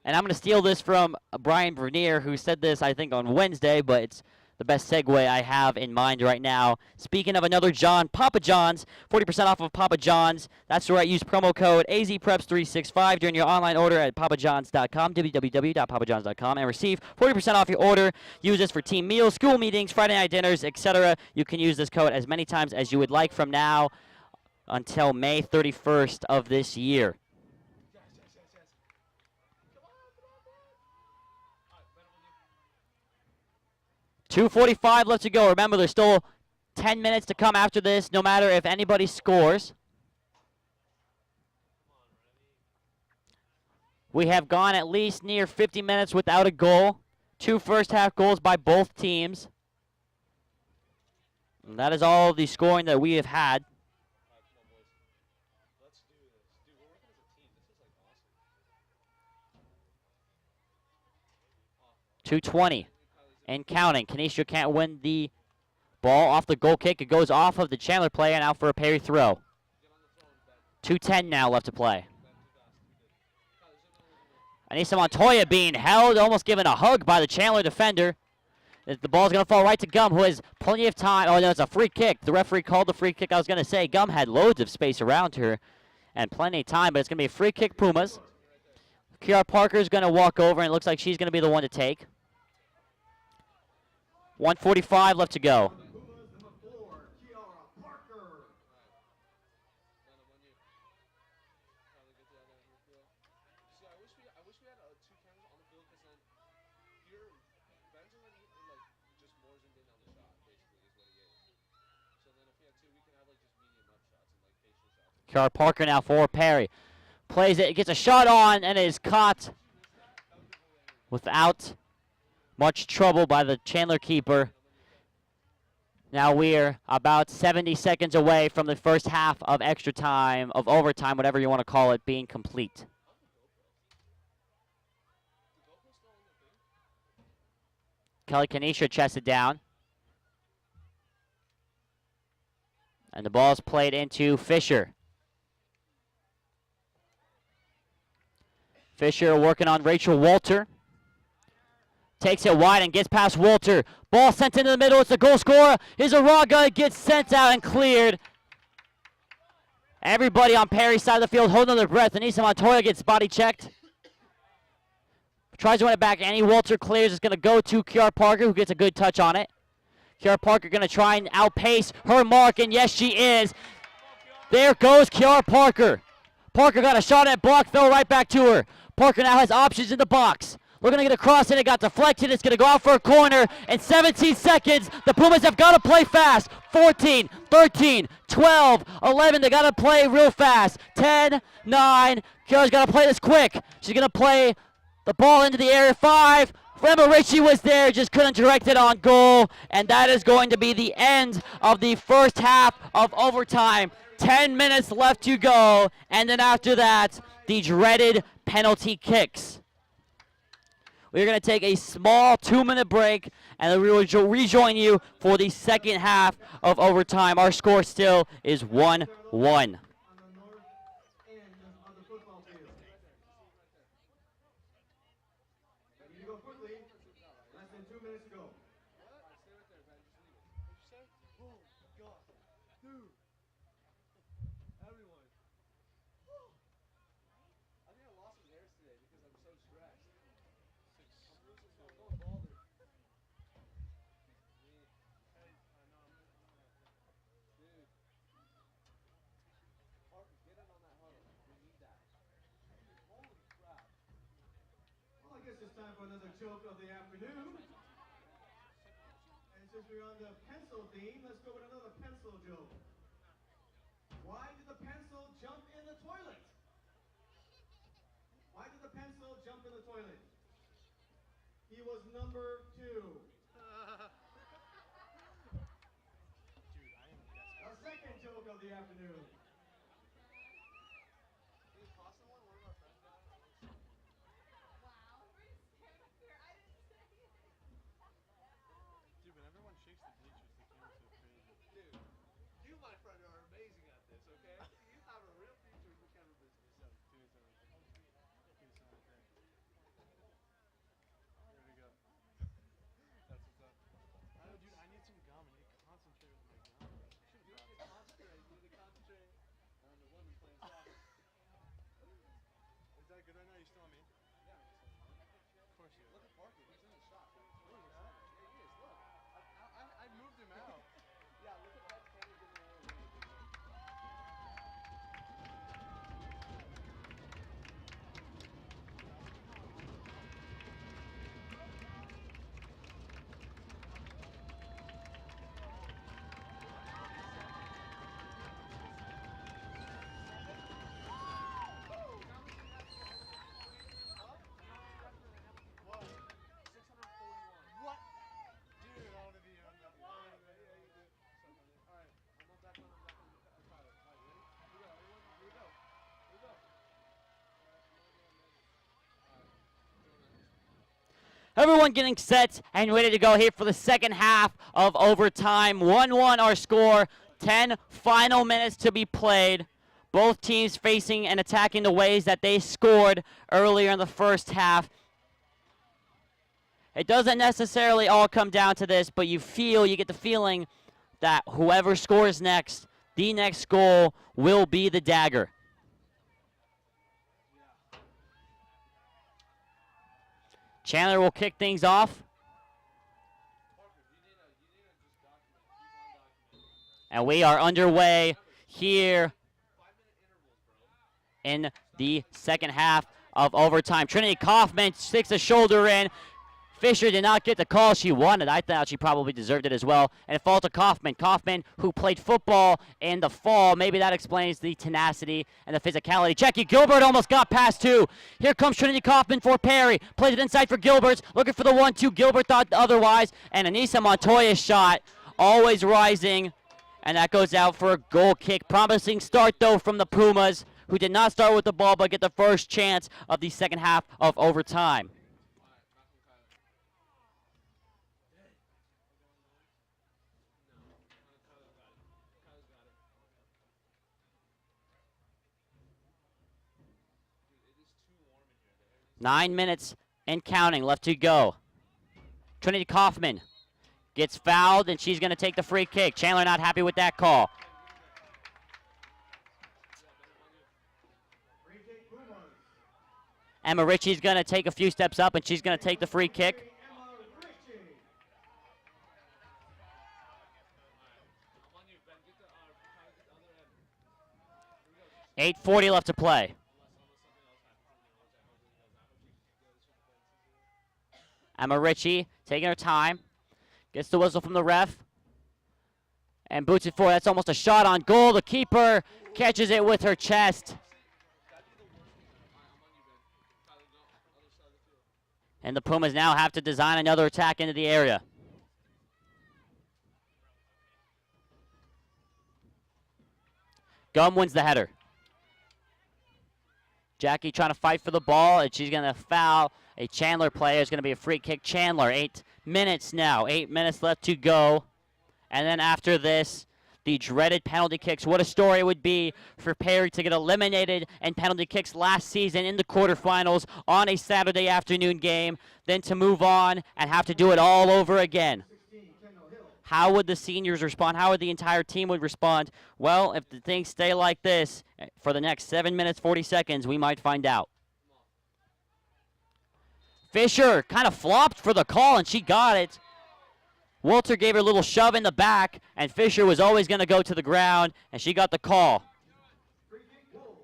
And I'm going to steal this from Brian Vernier, who said this, I think, on Wednesday, but it's the best segue I have in mind right now. Speaking of another John, Papa John's, 40% off of Papa John's. That's right. Use promo code AZPreps365 during your online order at papajohns.com, www.papajohns.com, and receive 40% off your order. Use this for team meals, school meetings, Friday night dinners, etc. You can use this code as many times as you would like from now until May 31st of this year. 2:45 left to go. Remember, there's still 10 minutes to come after this, no matter if anybody scores. We have gone at least near 50 minutes without a goal. 2 first-half goals by both teams. And that is all the scoring that we have had. .220 and counting. Canistro can't win the ball off the goal kick. It goes off of the Chandler player and out for a Perry throw. 2:10 now left to play. Anissa Montoya being held, almost given a hug by the Chandler defender. The ball's going to fall right to Gum, who has plenty of time. Oh, no, it's a free kick. The referee called the free kick. I was going to say Gum had loads of space around her and plenty of time, but it's going to be a free kick Pumas. Kiara Parker's going to walk over, and it looks like she's going to be the one to take. 1:45 left to go. Kiara Parker now for Perry. Plays it, gets a shot on, and it is caught without much trouble by the Chandler keeper. Now we're about 70 seconds away from the first half of extra time, of overtime, whatever you want to call it, being complete. Kelly Canistro chested down. And the ball is played into Fisher. Fisher working on Rachel Walter. Takes it wide and gets past Walter. Ball sent into the middle. It's the goal scorer. Izaraga gets sent out and cleared. Everybody on Perry's side of the field holding their breath. Anissa Montoya gets body checked. Tries to win it back. Annie Walter clears. It's going to go to Kiara Parker, who gets a good touch on it. Kiara Parker going to try and outpace her mark, and yes, she is. There goes Kiara Parker. Parker got a shot at block, fell right back to her. Parker now has options in the box. We're going to get a cross in. It got deflected. It's going to go out for a corner. In 17 seconds, the Pumas have got to play fast. 14, 13, 12, 11. They got to play real fast. 10, 9. Kiara's got to play this quick. She's going to play the ball into the area. 5, Rema Ritchie was there, just couldn't direct it on goal. And that is going to be the end of the first half of overtime. 10 minutes left to go. And then after that, the dreaded penalty kicks. We're going to take a small 2-minute break, and then we will rejoin you for the second half of overtime. Our score still is 1-1. On the north end of the football field. I need to go quickly. Less than 2 minutes to go. Well, I guess it's time for another joke of the afternoon. And since we're on the pencil theme, let's go with another pencil joke. Why did the pencil jump in the toilet? Why did the pencil jump in the toilet? He was number 2. A second joke of the afternoon. Dude, when everyone shakes the bleachers, the camera's so crazy. Dude, you, my friend, are amazing at this, okay? You have a real future in the camera business. So, do it right there. Do it right there. Here we go. That's what's up. I know, dude, I need some gum. I need to concentrate with my gum. You need to concentrate. You need to concentrate on the woman playing soccer. Is that good right now? You still on me? Yeah, I'm still on you. Of course you are. Look at Parker. He's in the shot. No, he's not. Yeah, he is. Look. I moved him out. Yeah, look at that corner getting the other way. What? 641. What? Dude, I want to be on that. Yeah, you do. Alright, I'm on back on. Alright, ready? Here we go. Here we go. Everyone getting set and ready to go here for the second half of overtime. 1-1 our score. 10 final minutes to be played. Both teams facing and attacking the ways that they scored earlier in the first half. It doesn't necessarily all come down to this, but you get the feeling that whoever scores next, the next goal will be the dagger. Chandler will kick things off. And we are underway here in the second half of overtime. Trinity Kaufman sticks a shoulder in. Fisher did not get the call she wanted. I thought she probably deserved it as well. And it falls to Kaufman. Kaufman, who played football in the fall. Maybe that explains the tenacity and the physicality. Jackie Gilbert almost got past 2. Here comes Trinity Kaufman for Perry. Plays it inside for Gilbert. Looking for the 1-2. Gilbert thought otherwise. And Anissa Montoya's shot always rising. And that goes out for a goal kick. Promising start, though, from the Pumas, who did not start with the ball but get the first chance of the second half of overtime. Nine minutes and counting left to go. Trinity Kaufman gets fouled, and she's going to take the free kick. Chandler not happy with that call. Emma Ritchie's going to take a few steps up, and she's going to take the free kick. 8:40 left to play. Emma Ritchie taking her time. Gets the whistle from the ref. And boots it forward. That's almost a shot on goal. The keeper catches it with her chest. And the Pumas now have to design another attack into the area. Gum wins the header. Jackie trying to fight for the ball, and she's going to foul a Chandler player. It's going to be a free kick. Chandler, 8 minutes now. 8 minutes left to go. And then after this, the dreaded penalty kicks. What a story it would be for Perry to get eliminated in penalty kicks last season in the quarterfinals on a Saturday afternoon game, then to move on and have to do it all over again. How would the seniors respond? How would the entire team would respond? Well, if the things stay like this for the next 7 minutes, 40 seconds, we might find out. Fisher kind of flopped for the call, and she got it. Walter gave her a little shove in the back, and Fisher was always going to go to the ground, and she got the call. Free kick, Wolves.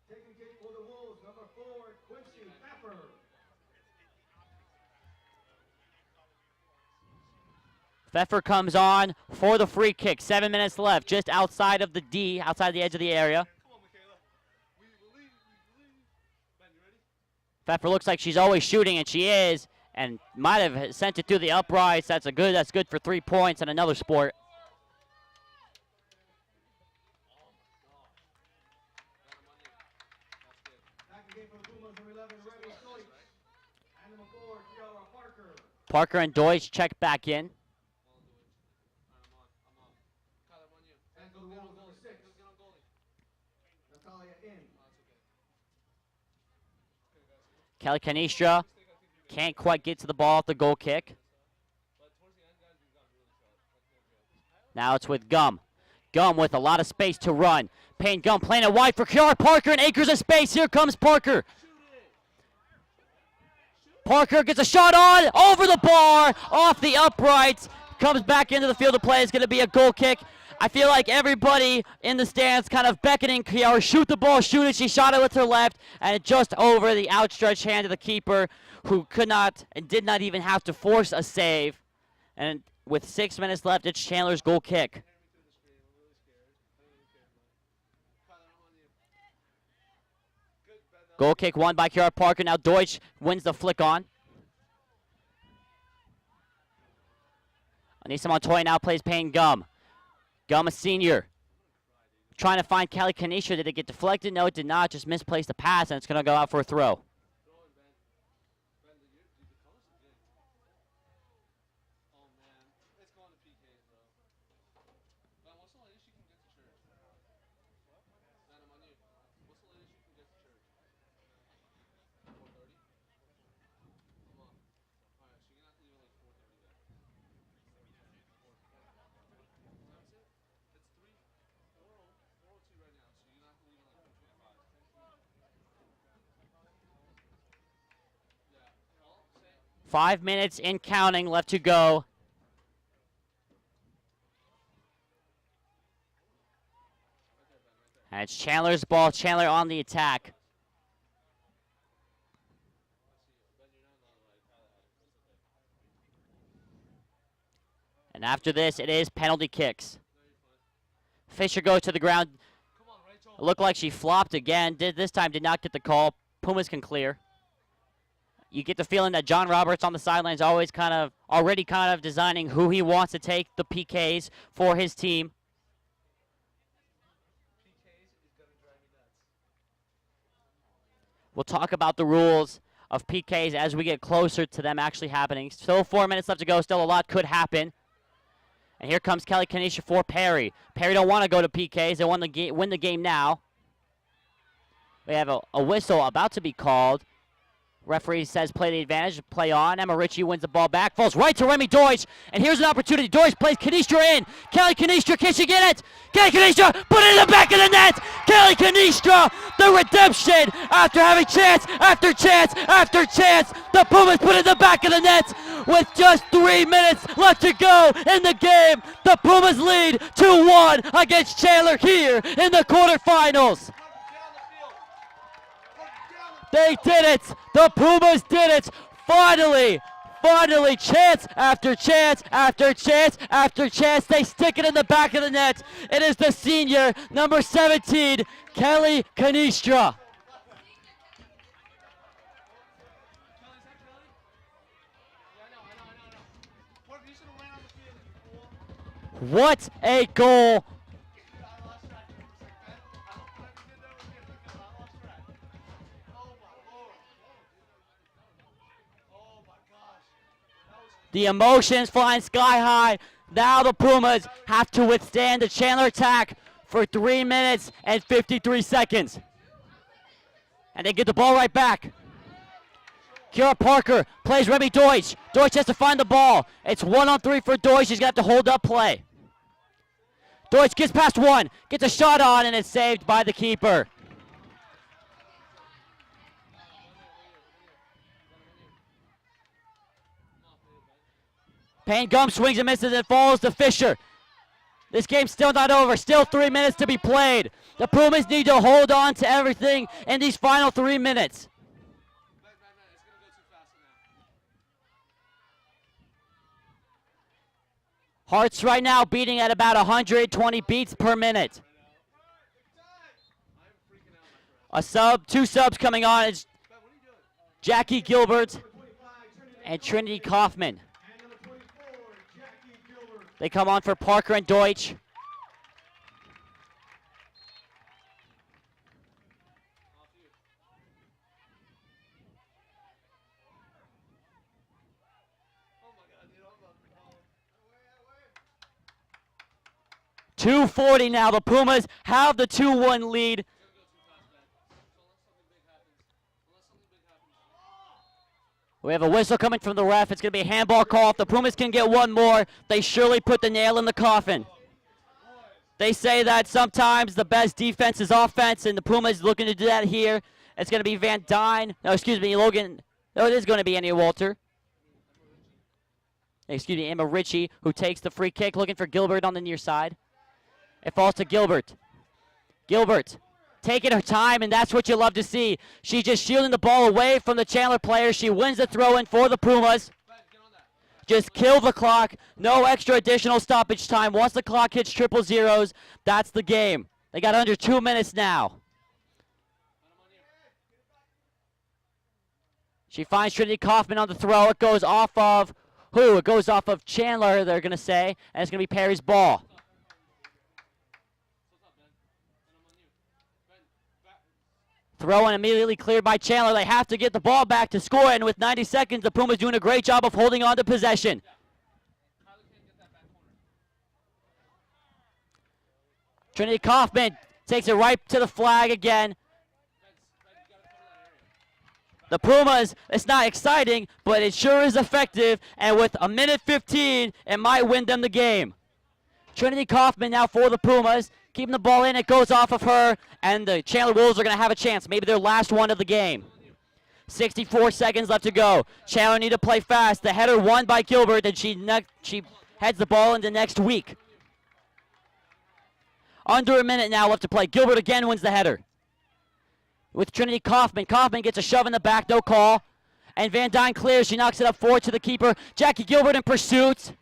Taking kick for the Wolves, number 4, Quincy Pfeffer. Pfeffer comes on for the free kick. 7 minutes left, just outside of the D, outside the edge of the area. Come on, Michaela. We believe. Ben, you ready? Pfeffer looks like she's always shooting, and she is, and might have sent it through the uprights. That's good for 3 points in another sport. Back again for the Pumas, number 11, Remy Deutsch. And number 4, Kiara Parker. Parker and Deutsch check back in. I'm on. Kyler, I'm on you. And for the Wolves, number 6, Get on goalie. Natalia In. Kelly Canistra can't quite get to the ball at the goal kick. Now it's with Gum. Gum with a lot of space to run. Payne Gum playing it wide for Kiara Parker, and acres of space. Here comes Parker. Parker gets a shot on, over the bar, off the uprights, comes back into the field of play. It's going to be a goal kick. I feel like everybody in the stands kind of beckoning Kiara, shoot the ball, shoot it. She shot it with her left, and just over the outstretched hand of the keeper, who could not and did not even have to force a save. And with 6 minutes left, it's Chandler's goal kick. Goal kick won by Kiara Parker. Now Deutsch wins the flick on. Anissa Montoya now plays Payne Gum. Gum, a senior. Trying to find Kelly Canistra. Did it get deflected? No, it did not. Just misplaced the pass, and it's going to go out for a throw. Oh, man. It's going to PKs, though. Ben, what's the latest you can get to church? Ben, I'm on you. What's the latest you can get to church? 4:30? Come on. All right, so you're going to have to leave at like 4:30 then. That's it? It's 4:02 right now, so you're going to have to leave at like 4:25. Yeah. Well, say 5 minutes and counting left to go. And it's Chandler's ball. Chandler on the attack. And after this, it is penalty kicks. Fisher goes to the ground. It looked like she flopped again. This time did not get the call. Pumas can clear. You get the feeling that John Roberts on the sidelines always already designing who he wants to take the PKs for his team. We'll talk about the rules of PKs as we get closer to them actually happening. Still 4 minutes left to go. Still a lot could happen. And here comes Kelly Canistra for Perry. Perry don't want to go to PKs. They want to win the game now. We have a whistle about to be called. Referee says play the advantage, play on. Emma Ritchie wins the ball back, falls right to Remy Deutsch, and here's an opportunity. Deutsch plays Canistra in. Kelly Canistra, can she get it? Kelly Canistra, put it in the back of the net. Kelly Canistra, the redemption after having chance after chance after chance. The Pumas put it in the back of the net with just 3 minutes left to go in the game. The Pumas lead 2-1 against Chandler here in the quarterfinals. They did it! The Pumas did it! Finally! Finally! Chance after chance after chance after chance. They stick it in the back of the net. It is the senior, number 17, Kelly Canistra. What a goal. The emotions flying sky high. Now the Pumas have to withstand the Chandler attack for 3 minutes and 53 seconds. And they get the ball right back. Kira Parker plays Remy Deutsch. Deutsch has to find the ball. It's 1-on-3 for Deutsch. He's going to have to hold up play. Deutsch gets past one, gets a shot on, and it's saved by the keeper. Payne Gum swings and misses and falls to Fisher. This game's still not over. Still 3 minutes to be played. The Pumas need to hold on to everything in these final 3 minutes. Hearts right now beating at about 120 beats per minute. Two subs coming on. It's Jackie Gilbert and Trinity Kaufman. They come on for Parker and Deutsch. .240 now. The Pumas have the 2-1 lead. We have a whistle coming from the ref. It's going to be a handball call. If the Pumas can get one more, they surely put the nail in the coffin. They say that sometimes the best defense is offense, and the Pumas looking to do that here. It's going to be Van Dyne. No, excuse me, Logan. No, it is going to be Annie Walter. Excuse me, Emma Ritchie, who takes the free kick, looking for Gilbert on the near side. It falls to Gilbert. Gilbert taking her time, and that's what you love to see. She's just shielding the ball away from the Chandler player. She wins the throw-in for the Pumas. Just kill the clock. No extra additional stoppage time. Once the clock hits triple zeros, that's the game. They got under 2 minutes now. She finds Trinity Kaufman on the throw. It goes off of who? It goes off of Chandler, they're going to say, and it's going to be Perry's ball. Throw in immediately cleared by Chandler. They have to get the ball back to score, and with 90 seconds, the Pumas doing a great job of holding on to possession. Trinity Kaufman takes it right to the flag again. The Pumas, it's not exciting, but it sure is effective, and with 1:15, it might win them the game. Trinity Kaufman now for the Pumas. Keeping the ball in, it goes off of her, and the Chandler Wolves are going to have a chance. Maybe their last one of the game. 64 seconds left to go. Chandler need to play fast. The header won by Gilbert, and she heads the ball into next week. Under a minute now left to play. Gilbert again wins the header. With Trinity Kaufman. Kaufman gets a shove in the back, no call. And Van Dyne clears. She knocks it up forward to the keeper. Jackie Gilbert in pursuit.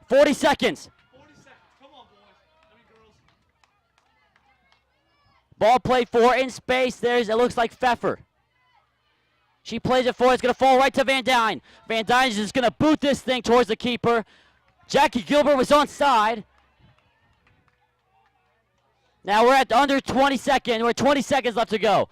40 seconds. Ball played for in space. It looks like Pfeffer. She plays it forward. It's going to fall right to Van Dyne. Van Dyne is just going to boot this thing towards the keeper. Jackie Gilbert was onside. Now we're at under 20 seconds. We're at 20 seconds left to go.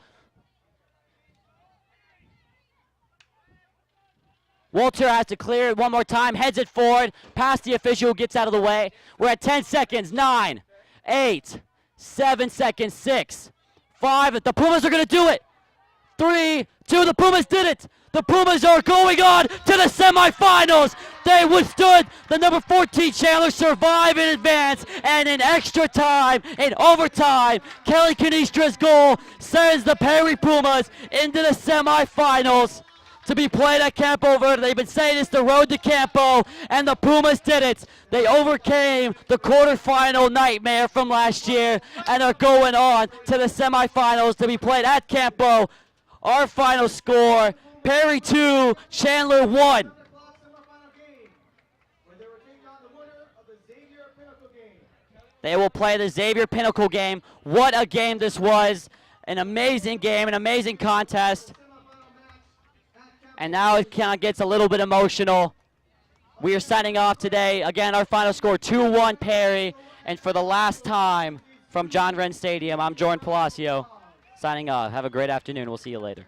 Walter has to clear it one more time. Heads it forward. Past the official who gets out of the way. We're at 10 seconds. 9, 8, 7 seconds, 6, 5. The Pumas are going to do it. 3, 2, the Pumas did it. The Pumas are going on to the semifinals. They withstood the number 14 Chandler, survive in advance, and in extra time, in overtime, Kelly Canistra's goal sends the Perry Pumas into the semifinals to be played at Campo Verde. They've been saying it's the road to Campo, and the Pumas did it. They overcame the quarterfinal nightmare from last year and are going on to the semifinals to be played at Campo. Our final score, Perry 2, Chandler 1. They will play the Xavier Pinnacle game. What a game this was. An amazing game, an amazing contest. And now it kind of gets a little bit emotional. We are signing off today. Again, our final score 2-1 Perry. And for the last time from John Wren Stadium, I'm Jordan Palacio signing off. Have a great afternoon. We'll see you later.